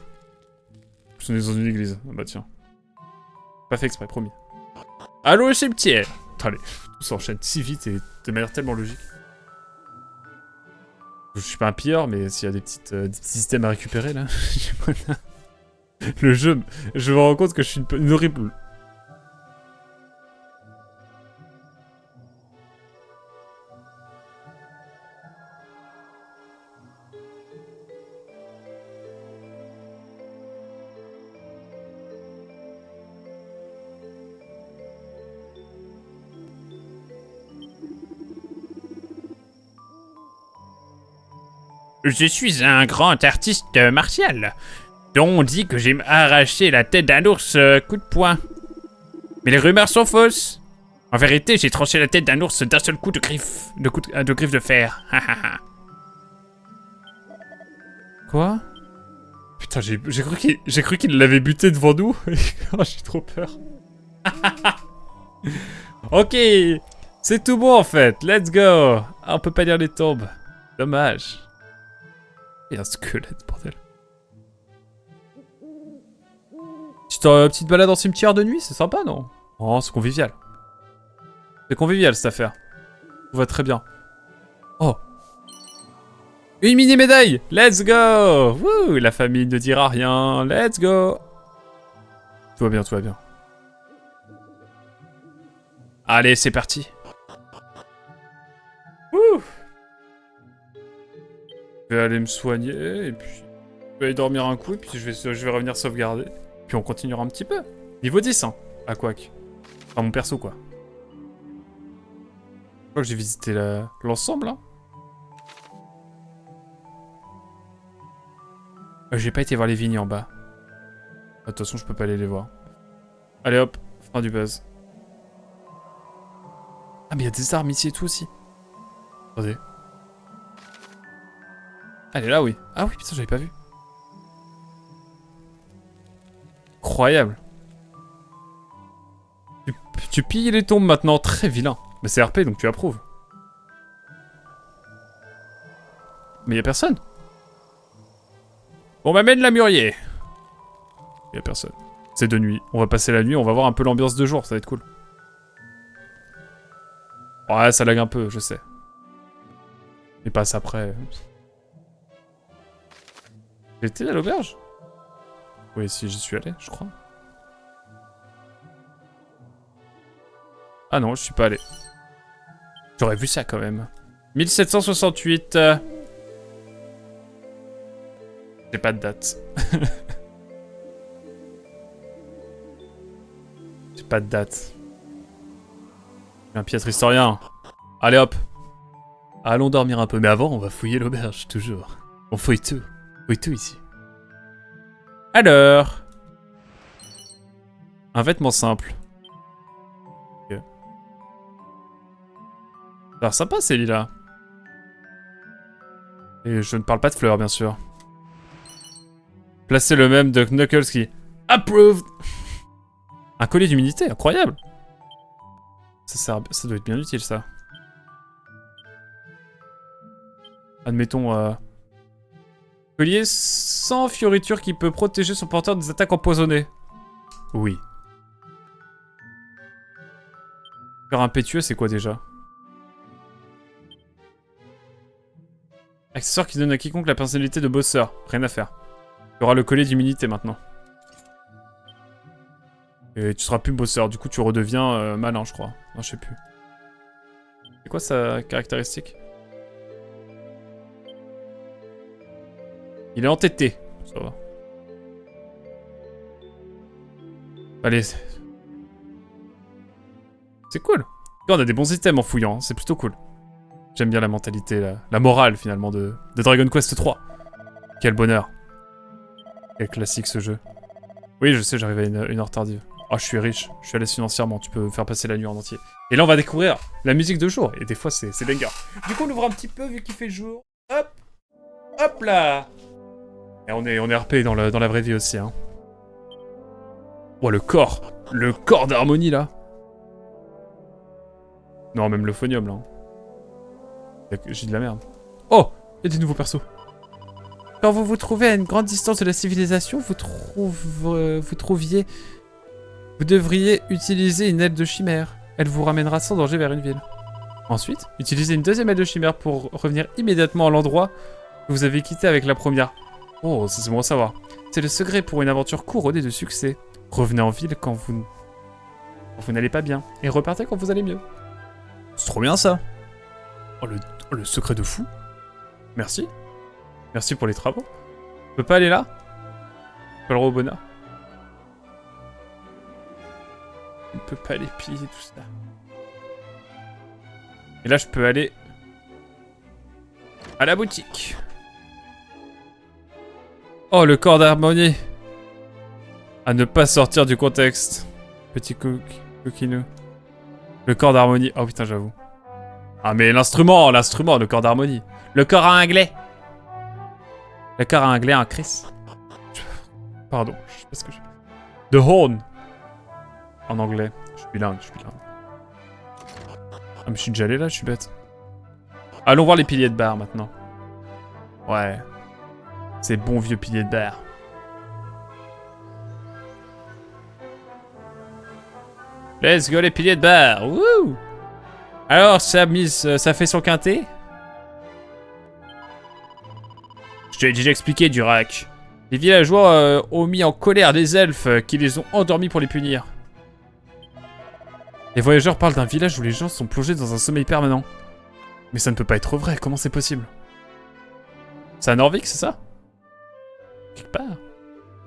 On est dans une église. Ah bah tiens. Pas fait exprès, promis. Allô, le cimetière! Allez, tout s'enchaîne si vite et de manière tellement logique. Je suis pas un pilleur, mais s'il y a des petits systèmes à récupérer, là... Le jeu, je me rends compte que je suis une horrible... Je suis un grand artiste martial, dont on dit que j'ai arraché la tête d'un ours coup de poing. Mais les rumeurs sont fausses. En vérité, j'ai tranché la tête d'un ours d'un seul coup de griffe, de fer. Quoi? Putain, j'ai cru qu'il l'avait buté devant nous. Oh, j'ai trop peur. Ok, c'est tout bon en fait. Let's go. Ah, on peut pas lire les tombes. Dommage. Il y a un squelette, bordel. Petite balade en cimetière de nuit, c'est sympa, non? Oh, c'est convivial. C'est convivial, cette affaire. Tout va très bien. Oh. Une mini-médaille! Let's go! Wouh! La famille ne dira rien. Let's go! Tout va bien, tout va bien. Allez, c'est parti. Wouh! Je vais aller me soigner, et puis... Je vais aller dormir un coup, et puis je vais revenir sauvegarder. Puis on continuera un petit peu. Niveau 10, hein, à Quack. Enfin, mon perso, quoi. Je crois que j'ai visité l'ensemble, hein. J'ai pas été voir les vignes en bas. De toute façon, je peux pas aller les voir. Allez hop, fin du buzz. Ah, mais il y a des armes ici et tout aussi. Attendez. Elle est là, oui. Ah oui, putain, j'avais pas vu. Incroyable. Tu pilles les tombes maintenant, très vilain. Mais c'est RP, donc tu approuves. Mais y'a personne. On m'amène la mûrier. Y'a personne. C'est de nuit. On va passer la nuit, on va voir un peu l'ambiance de jour, ça va être cool. Ouais, ça lag un peu, je sais. Et passe après. J'étais à l'auberge? Oui, si, j'y suis allé, je crois. Ah non, je suis pas allé. J'aurais vu ça quand même. 1768. J'ai pas de date. J'ai pas de date. Un piètre historien. Allez hop. Allons dormir un peu. Mais avant, on va fouiller l'auberge, toujours. On fouille tout. On fouille tout ici. Alors. Un vêtement simple. Ok. Alors sympa ces lilas. Et je ne parle pas de fleurs, bien sûr. Placez le même de Knuckles qui... Approved. Un collier d'humidité, incroyable. Ça doit être bien utile, ça. Admettons... Collier sans fioriture qui peut protéger son porteur des attaques empoisonnées. Oui. Cœur impétueux, c'est quoi déjà? Accessoire qui donne à quiconque la personnalité de bosseur. Rien à faire. Tu auras le collier d'immunité maintenant. Et tu seras plus bosseur, du coup tu redeviens malin, je crois. Non, je sais plus. C'est quoi sa caractéristique? Il est entêté. Ça va. Allez. C'est cool. On a des bons items en fouillant, hein. C'est plutôt cool. J'aime bien la mentalité, la morale finalement de Dragon Quest 3. Quel bonheur. Quel classique ce jeu. Oui, je sais, j'arrive à une heure tardive. Oh, je suis riche, je suis à l'aise financièrement, tu peux me faire passer la nuit en entier. Et là, on va découvrir la musique de jour, et des fois, c'est banger. Du coup, on ouvre un petit peu, vu qu'il fait jour. Hop. Hop là. Et on est RP dans la vraie vie aussi, hein. Oh, le corps d'harmonie, là. Non, même le phonium, là. J'ai de la merde. Oh, il y a des nouveaux persos. Quand vous vous trouvez à une grande distance de la civilisation, vous devriez utiliser une aile de chimère. Elle vous ramènera sans danger vers une ville. Ensuite, utilisez une deuxième aile de chimère pour revenir immédiatement à l'endroit que vous avez quitté avec la première. Oh, ça c'est bon à savoir. C'est le secret pour une aventure couronnée de succès. Revenez en ville quand vous n'allez pas bien, et repartez quand vous allez mieux. C'est trop bien ça. Oh, le secret de fou. Merci. Merci pour les travaux. Je peux pas aller là? Pas le Robona. Je ne peux pas aller piller tout ça. Et là, je peux aller à la boutique. Oh, le corps d'harmonie. À ne pas sortir du contexte. Petit coquinou. Le corps d'harmonie. Oh putain, j'avoue. Ah, mais l'instrument, le corps d'harmonie. Le corps à anglais. Le corps à anglais, un Chris. Pardon, je sais pas ce que j'ai. The Horn. En anglais. Je suis bilingue. Ah, mais je suis déjà allé là, je suis bête. Allons voir les piliers de bar maintenant. Ouais. Ces bons vieux piliers de bar. Let's go les piliers de bar. Wouh! Alors, ça fait son quintet? Je t'ai déjà expliqué, Durac. Les villageois ont mis en colère les elfes qui les ont endormis pour les punir. Les voyageurs parlent d'un village où les gens sont plongés dans un sommeil permanent. Mais ça ne peut pas être vrai, comment c'est possible? C'est à Norvik, c'est ça? Quelque part.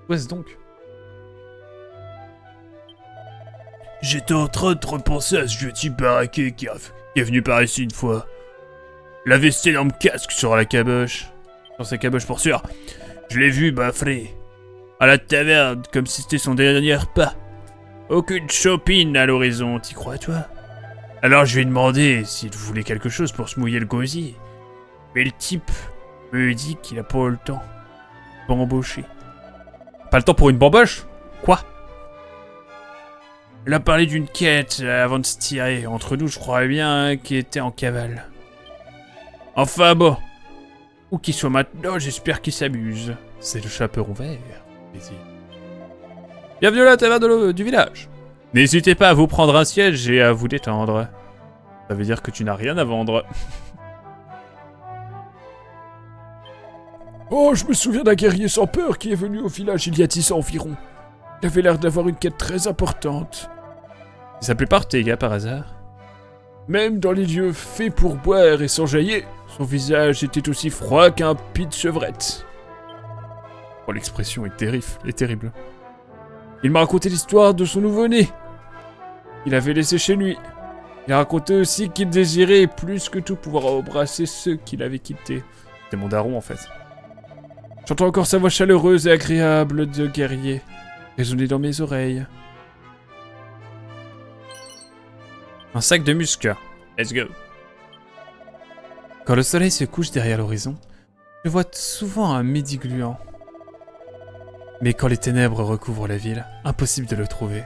Où est-ce donc? J'étais en train de repenser à ce vieux type baraqué qui est venu par ici une fois. Il avait cet énorme casque sur la caboche. Sur sa caboche pour sûr. Je l'ai vu baffrer. À la taverne, comme si c'était son dernier repas. Aucune chopine à l'horizon, t'y crois toi? Alors je lui ai demandé s'il voulait quelque chose pour se mouiller le gosier. Mais le type me dit qu'il a pas le temps. Pas embauché. Pas le temps pour une bamboche? Quoi? Il a parlé d'une quête avant de se tirer. Entre nous, je croyais bien qu'il était en cavale. Enfin bon. Où qu'il soit maintenant, j'espère qu'il s'amuse. C'est le chaperon vert. Bienvenue à la taverne du village. N'hésitez pas à vous prendre un siège et à vous détendre. Ça veut dire que tu n'as rien à vendre. Oh, je me souviens d'un guerrier sans peur qui est venu au village il y a 10 ans environ. Il avait l'air d'avoir une quête très importante. Il s'appelait pas Ortega par hasard? Même dans les lieux faits pour boire et s'enjailler, son visage était aussi froid qu'un pit de chevrette. Oh, l'expression est terrible. Il m'a raconté l'histoire de son nouveau-né. Il avait laissé chez lui. Il a raconté aussi qu'il désirait plus que tout pouvoir embrasser ceux qu'il avait quittés. C'était mon daron en fait. J'entends encore sa voix chaleureuse et agréable de guerrier résonner dans mes oreilles. Un sac de musc. Let's go. Quand le soleil se couche derrière l'horizon, je vois souvent un midi gluant. Mais quand les ténèbres recouvrent la ville, impossible de le trouver.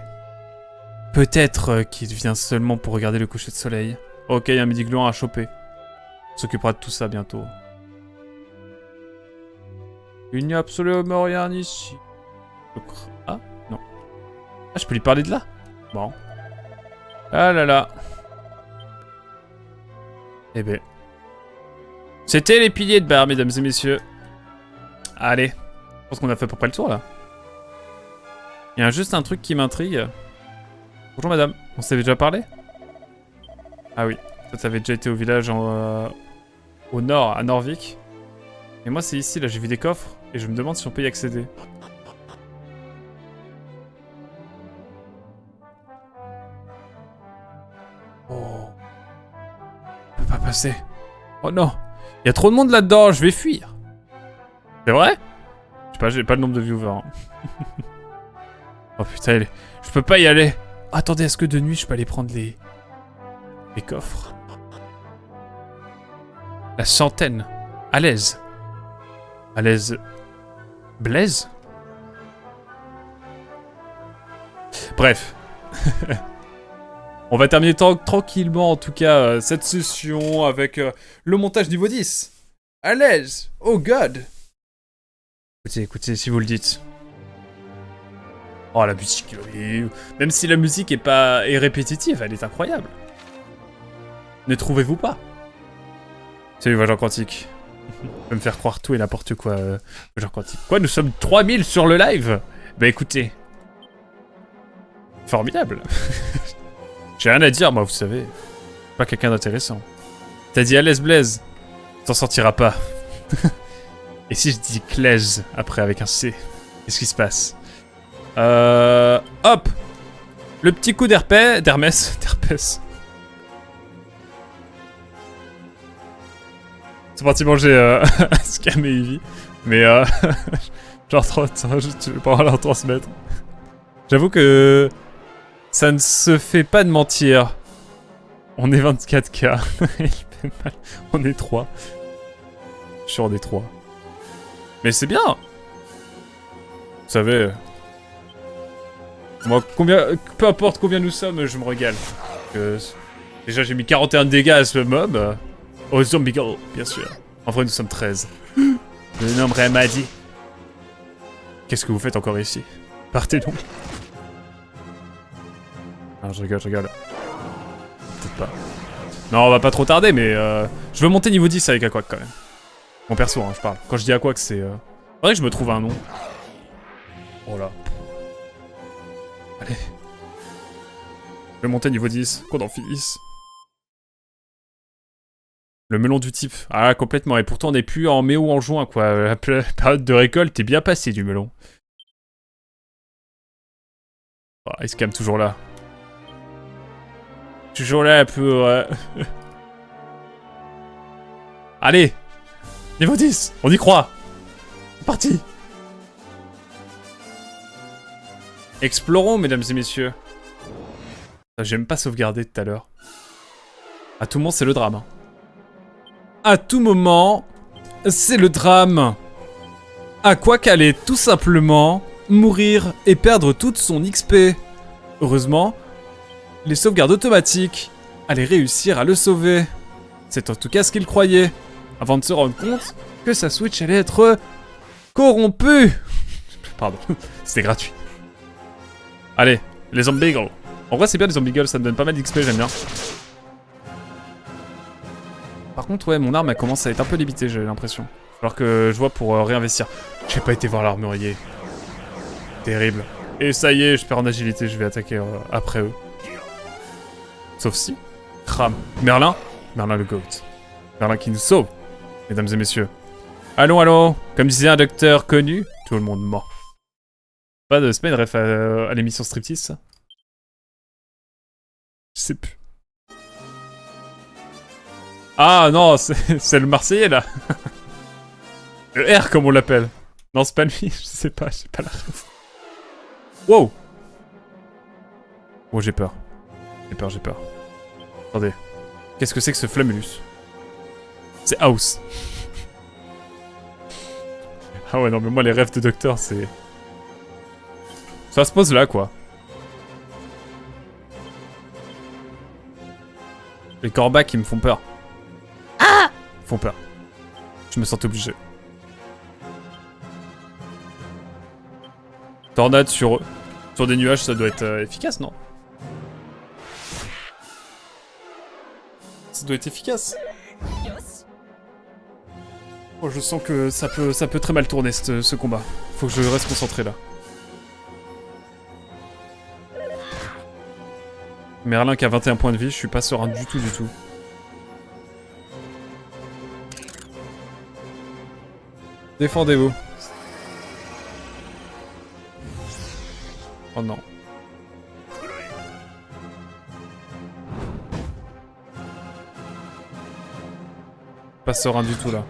Peut-être qu'il vient seulement pour regarder le coucher de soleil. Ok, un midi gluant à choper. On s'occupera de tout ça bientôt. Il n'y a absolument rien ici. Ah, non. Ah, je peux lui parler de là? Bon. Ah là là. Eh ben. C'était les piliers de bar, mesdames et messieurs. Allez. Je pense qu'on a fait à peu près le tour, là. Il y a juste un truc qui m'intrigue. Bonjour, madame. On s'avait déjà parlé? Ah oui. Toi, t'avais déjà été au village au nord, à Norvik. Et moi, c'est ici, là. J'ai vu des coffres. Et je me demande si on peut y accéder. Oh. On peut pas passer. Oh non. Il y a trop de monde là-dedans. Je vais fuir. C'est vrai? sais pas, j'ai pas le nombre de viewers. Hein. Oh putain, je peux pas y aller. Attendez, est-ce que de nuit je peux aller prendre les coffres? La centaine. À l'aise. À l'aise. Blaise? Bref. On va terminer tranquillement, en tout cas, cette session avec le montage niveau 10. À l'aise. Oh god. Écoutez, si vous le dites. Oh, la musique. Même si la musique est répétitive, elle est incroyable. Ne trouvez-vous pas? Salut, Vagin Quantique. On peut me faire croire tout et n'importe quoi, Vagin Quantique. Quoi, nous sommes 3000 sur le live? Bah écoutez. Formidable. J'ai rien à dire, moi, vous savez. Pas quelqu'un d'intéressant. T'as dit à l'aise Blaise. T'en sortiras pas. Et si je dis Claise après avec un C? Qu'est-ce qui se passe? Hop! Le petit coup d'Hermès. C'est parti manger Scam et Eevee. Mais genre, je vais pas avoir leur transmettre. J'avoue que ça ne se fait pas de mentir. On est 24K. Il fait mal. On est 3. Je suis en des 3. Mais c'est bien! Vous savez... Moi, peu importe combien nous sommes, je me régale. Déjà, j'ai mis 41 dégâts à ce mob. Oh, Zombie Girl, bien sûr. En vrai, nous sommes 13. Le nombre m'a dit. Qu'est-ce que vous faites encore ici? Partez donc. Ah, je rigole. Peut-être pas. Non, on va pas trop tarder, mais je veux monter niveau 10 avec Aquac quand même. Mon perso, hein, je parle. Quand je dis Aquac, c'est... Faudrait que je me trouve un nom. Oh là. Allez. Je vais monter niveau 10, qu'on en finisse. Le melon du type. Ah, complètement. Et pourtant, on n'est plus en mai ou en juin, quoi. La période de récolte est bien passée du melon. Oh, il se calme toujours là. Toujours là, un peu... Allez. Niveau 10, on y croit. C'est parti. Explorons, mesdames et messieurs. J'ai même pas sauvegardé tout à l'heure. À tout moment, c'est le drame. Hein. À tout moment, c'est le drame. Aquac allait tout simplement mourir et perdre toute son XP. Heureusement, les sauvegardes automatiques allaient réussir à le sauver. C'est en tout cas ce qu'il croyait, avant de se rendre compte que sa Switch allait être corrompue. Pardon, c'était gratuit. Allez, les Zombiegles. En vrai, c'est bien les Zombiegles, ça me donne pas mal d'XP, j'aime bien. Par contre, ouais, mon arme, elle commence à être un peu limitée, j'ai l'impression. Alors que je vois pour réinvestir. J'ai pas été voir l'armurier. Terrible. Et ça y est, je perds en agilité, je vais attaquer après eux. Sauf si... Cram. Merlin le GOAT. Merlin qui nous sauve, mesdames et messieurs. Allons. Comme disait un docteur connu, tout le monde ment. C'est pas une ref à l'émission Striptease, ça? Je sais plus. Ah non, c'est le Marseillais, là. Le R, comme on l'appelle. Non, c'est pas lui, je sais pas, j'ai pas la ref. Wow. Oh, j'ai peur. J'ai peur. Attendez. Qu'est-ce que c'est que ce Flamulus? C'est House. Ah ouais, non, mais moi, les rêves de docteur, c'est... Ça se pose là, quoi. Les corbacs, ils me font peur. Ah! Ils font peur. Je me sens obligé. Tornade sur des nuages, ça doit être efficace, non? Ça doit être efficace. Oh, je sens que ça peut très mal tourner, ce combat. Faut que je reste concentré, là. Merlin qui a 21 points de vie, je suis pas serein du tout. Défendez-vous. Oh non. Pas serein du tout là.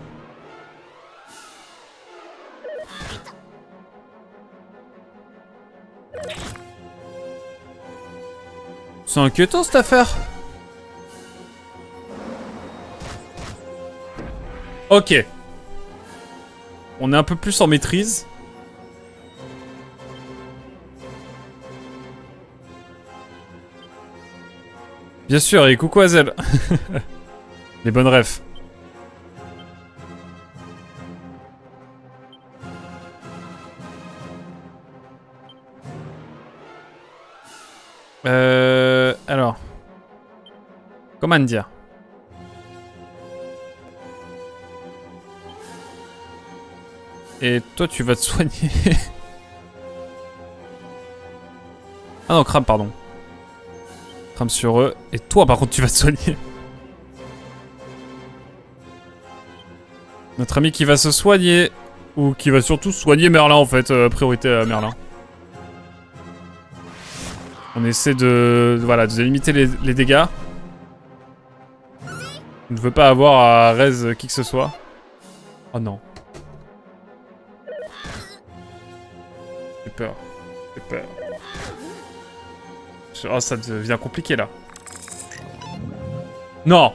C'est inquiétant cette affaire. Ok. On est un peu plus en maîtrise. Bien sûr, et coucou Azel. Les bonnes refs. Alors. Comment dire? Et toi, tu vas te soigner. Ah non, crame, pardon. Crame sur eux. Et toi, par contre, tu vas te soigner. Notre ami qui va se soigner. Ou qui va surtout soigner Merlin, en fait. Priorité à Merlin. On essaie de... Voilà, de limiter les dégâts. On ne veut pas avoir à raise qui que ce soit. Oh non. J'ai peur. J'ai peur. Oh, ça devient compliqué, là. Non!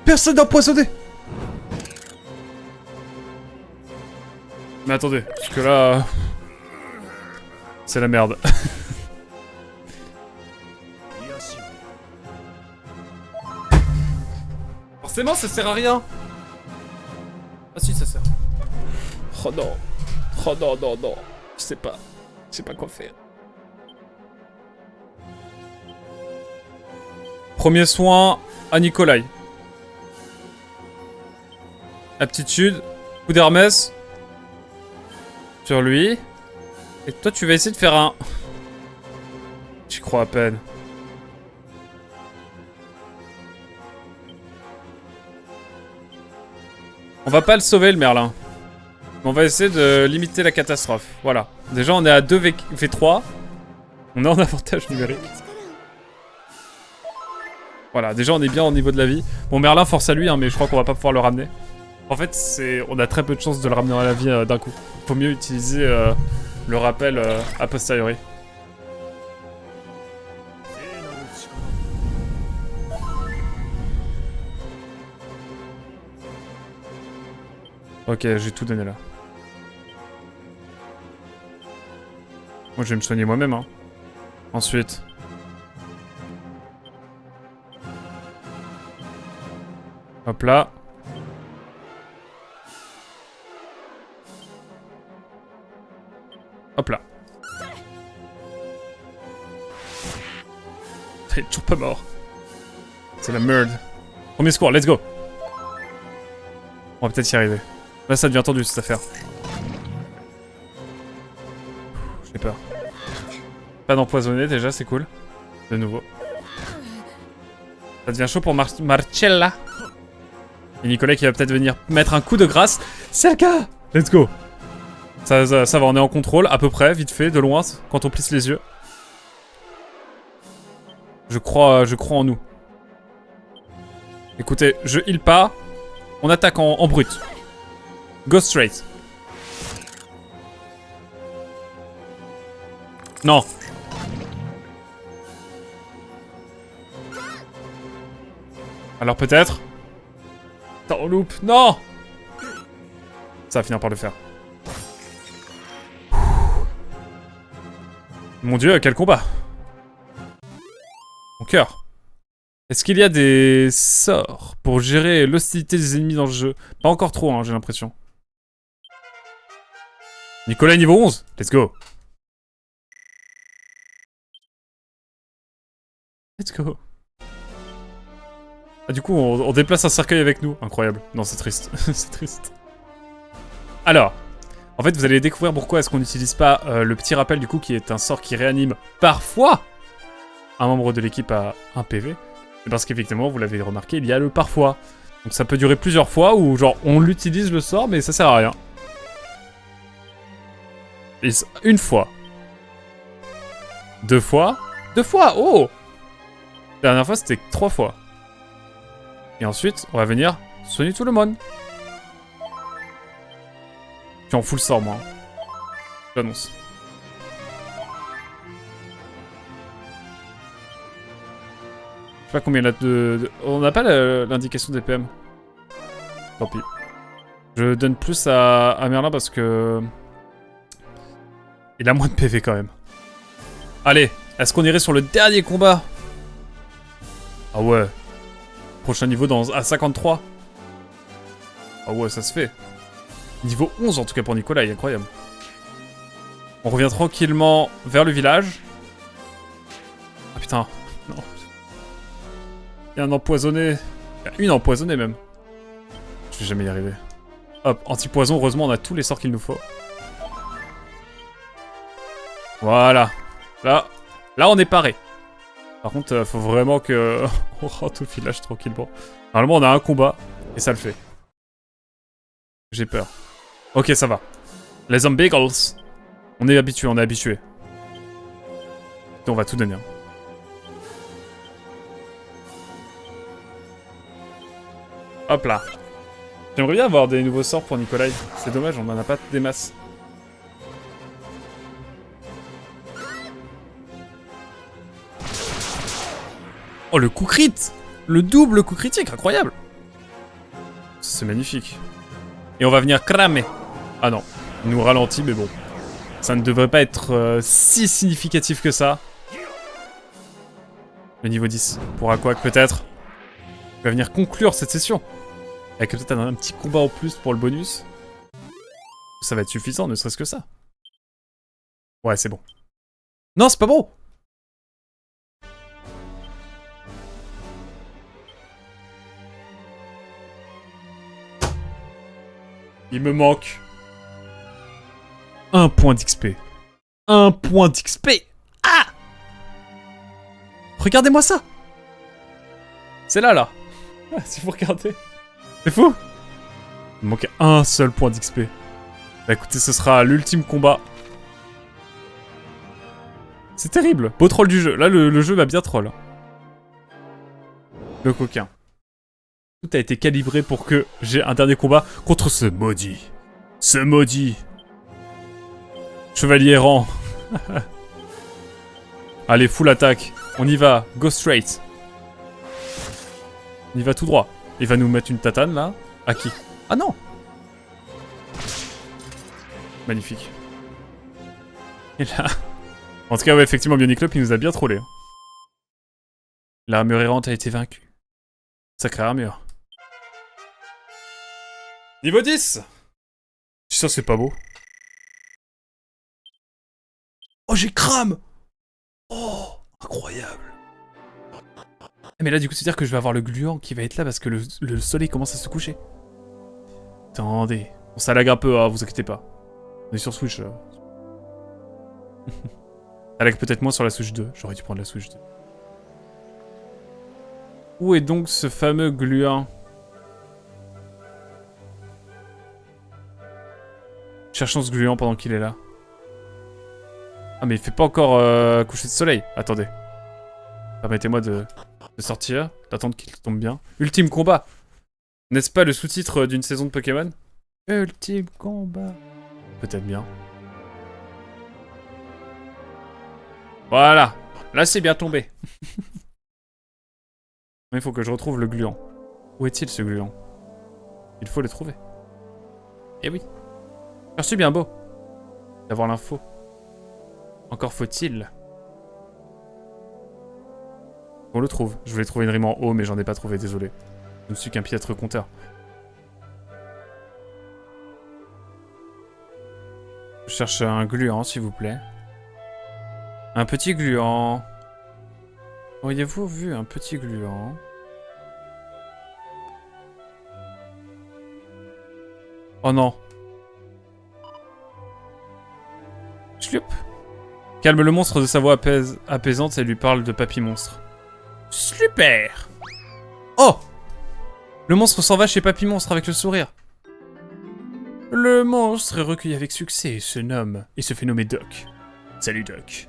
Personne n'a empoisonné! Mais attendez, parce que là... C'est la merde. Forcément, ça sert à rien. Ah si, ça sert. Oh non. Oh non, non, non. Je sais pas quoi faire. Premier soin à Nikolai. Aptitude. Coup d'Hermès. Sur lui. Et toi, tu vas essayer de faire un... J'y crois à peine. On va pas le sauver, le Merlin. On va essayer de limiter la catastrophe. Voilà. Déjà, on est à 2 V3. On est en avantage numérique. Voilà, déjà, on est bien au niveau de la vie. Bon, Merlin, force à lui, hein, mais je crois qu'on va pas pouvoir le ramener. En fait, on a très peu de chances de le ramener à la vie d'un coup. Faut mieux utiliser le rappel a posteriori. Ok, j'ai tout donné là. Moi, je vais me soigner moi-même, hein. Ensuite. Hop là. Hop là. Il est toujours pas mort. C'est la merde. Premier secours, let's go. On va peut-être y arriver. Là, ça devient tendu, cette affaire. J'ai peur. Pas d'empoisonner, déjà, c'est cool. De nouveau. Ça devient chaud pour Marcella. Et Nicolas qui va peut-être venir mettre un coup de grâce. C'est le cas. Let's go. Ça va, on est en contrôle, à peu près, vite fait, de loin, quand on plisse les yeux. Je crois en nous. Écoutez, je heal pas. On attaque en brut. Go straight. Non. Alors peut-être. Attends, on loupe. Non. Ça va finir par le faire. Mon dieu, quel combat. Mon cœur. Est-ce qu'il y a des sorts pour gérer l'hostilité des ennemis dans le jeu? Pas encore trop, hein, j'ai l'impression. Nicolas niveau 11. Let's go. Let's go. Ah, du coup, on déplace un cercueil avec nous. Incroyable. Non, c'est triste. C'est triste. Alors, en fait, vous allez découvrir pourquoi est-ce qu'on n'utilise pas le petit rappel, du coup, qui est un sort qui réanime parfois un membre de l'équipe à 1 PV. C'est parce qu'effectivement, vous l'avez remarqué, il y a le parfois. Donc ça peut durer plusieurs fois où, genre, on l'utilise le sort, mais ça sert à rien. Et une fois. 2 fois. 2 fois, oh! La dernière fois, c'était 3 fois. Et ensuite, on va venir soigner tout le monde. Je suis en full sort, moi. J'annonce. sais pas combien il a On n'a pas l'indication des PM. Tant pis. Je donne plus à Merlin parce que... il a moins de PV quand même. Allez, est-ce qu'on irait sur le dernier combat? Ah ouais. Prochain niveau à 53. Ah ouais, ça se fait. Niveau 11 en tout cas pour Nicolas, il est incroyable. On revient tranquillement vers le village. Ah putain, non. Il y a un empoisonné. Il y a une empoisonnée même. Je vais jamais y arriver. Hop, anti-poison, heureusement on a tous les sorts qu'il nous faut. Voilà. Là on est paré. Par contre, faut vraiment que on rentre au village tranquillement. Normalement on a un combat, et ça le fait. J'ai peur. Ok, ça va. Les zombies, on est habitué, on est habitué. On va tout donner. Hein. Hop là. J'aimerais bien avoir des nouveaux sorts pour Nikolai. C'est dommage, on en a pas des masses. Oh, le coup crit! Le double coup critique, incroyable! C'est magnifique. Et on va venir cramer. Ah non, il nous ralentit, mais bon. Ça ne devrait pas être si significatif que ça. Le niveau 10 pour Aquac peut-être. Il va venir conclure cette session. Avec peut-être un petit combat en plus pour le bonus. Ça va être suffisant, ne serait-ce que ça. Ouais, c'est bon. Non, c'est pas bon! Il me manque... 1 point d'XP. 1 point d'XP! Ah! Regardez-moi ça! C'est là. Si vous regardez. C'est fou! Il me manque un seul point d'XP. Bah écoutez, ce sera l'ultime combat. C'est terrible. Beau troll du jeu. Là, le jeu va bien troll. Le coquin. Tout a été calibré pour que j'ai un dernier combat contre ce maudit. Ce maudit. Chevalier errant. Allez, full attaque. On y va. Go straight. On y va tout droit. Il va nous mettre une tatane, là. À qui? Ah non! Magnifique. Et là... En tout cas, ouais, effectivement, Bionic Club, il nous a bien trollé. L'armure errante a été vaincue. Sacrée armure. Niveau 10! Ça, c'est pas beau. Oh, j'ai crame! Oh, incroyable. Mais là, du coup, c'est-à-dire que je vais avoir le gluant qui va être là parce que le soleil commence à se coucher. Attendez. On ça lag un peu, hein, vous inquiétez pas. On est sur Switch, là. Ça lag peut-être moins sur la Switch 2. J'aurais dû prendre la Switch 2. Où est donc ce fameux gluant? Cherchons ce gluant pendant qu'il est là. Ah, mais il fait pas encore coucher de soleil. Attendez. Permettez-moi de sortir, d'attendre qu'il tombe bien. Ultime combat. N'est-ce pas le sous-titre d'une saison de Pokémon? Ultime combat. Peut-être bien. Voilà. Là, c'est bien tombé. Il faut que je retrouve le gluant. Où est-il, ce gluant? Il faut le trouver. Eh oui. Je suis bien beau d'avoir l'info. Encore faut-il. On le trouve. Je voulais trouver une rime en haut, mais j'en ai pas trouvé, désolé. Je ne suis qu'un piètre compteur. Je cherche un gluant, s'il vous plaît. Un petit gluant. Auriez-vous vu un petit gluant? Oh non. Schloup. Calme le monstre de sa voix apaisante et lui parle de papy monstre. Super. Oh! Le monstre s'en va chez papy monstre avec le sourire. Le monstre est recueilli avec succès et se fait nommer Doc. Salut Doc.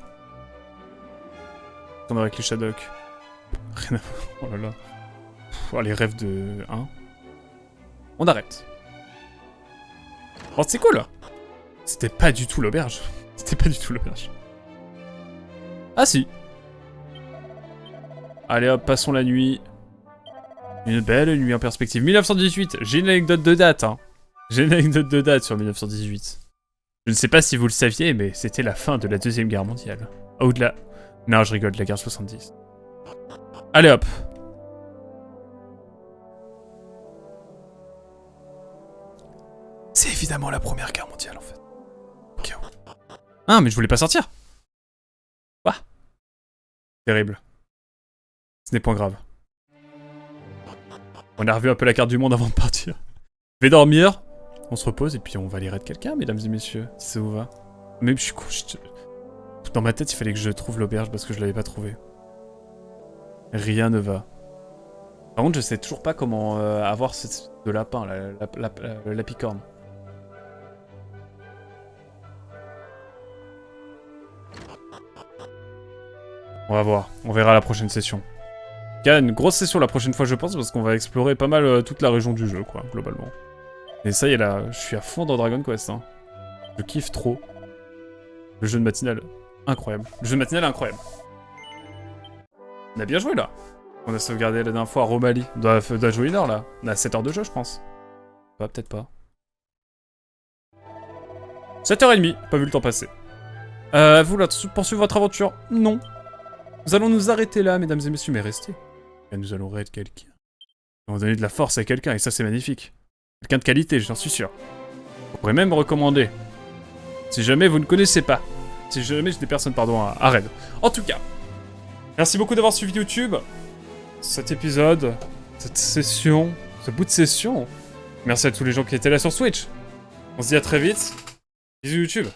On avec les Shadok. Rien à... Oh là là. Oh, les rêves de... Hein? On arrête. Oh, c'est cool. C'était pas du tout l'auberge. C'était pas du tout l'auberge. Ah si. Allez hop, passons la nuit. Une belle nuit en perspective. 1918, j'ai une anecdote de date, hein. J'ai une anecdote de date sur 1918. Je ne sais pas si vous le saviez, mais c'était la fin de la Deuxième Guerre mondiale. Au-delà... Non, je rigole, de la guerre 70. Allez hop. C'est évidemment la Première Guerre mondiale, en fait. Ok. Ah, mais je voulais pas sortir. Quoi? Terrible. Ce n'est point grave. On a revu un peu la carte du monde avant de partir. Je vais dormir, on se repose et puis on va aller raid quelqu'un, mesdames et messieurs, si ça vous va. Même je suis con, dans ma tête il fallait que je trouve l'auberge parce que je l'avais pas trouvé. Rien ne va. Par contre je sais toujours pas comment avoir de lapin, la lapicorne. On va voir, on verra la prochaine session. Il y a une grosse session la prochaine fois je pense parce qu'on va explorer pas mal toute la région du jeu quoi, globalement. Et ça y est là, je suis à fond dans Dragon Quest hein. Je kiffe trop. Le jeu de matinale, incroyable. Le jeu de matinale incroyable. On a bien joué là. On a sauvegardé la dernière fois à Romalie. On doit jouer 1 heure là. On a 7 heures de jeu je pense. Bah peut-être pas. 7h30, pas vu le temps passer. Vous là, poursuivre votre aventure? Non. Nous allons nous arrêter là, mesdames et messieurs, mais restez. Et nous allons raid quelqu'un. On va donner de la force à quelqu'un, et ça c'est magnifique. Quelqu'un de qualité, j'en suis sûr. Vous pourrez même me recommander. Si jamais vous ne connaissez pas. Si jamais j'ai des personnes, pardon, à raid. En tout cas, merci beaucoup d'avoir suivi YouTube. Cet épisode, cette session, ce bout de session. Merci à tous les gens qui étaient là sur Switch. On se dit à très vite. Bisous YouTube.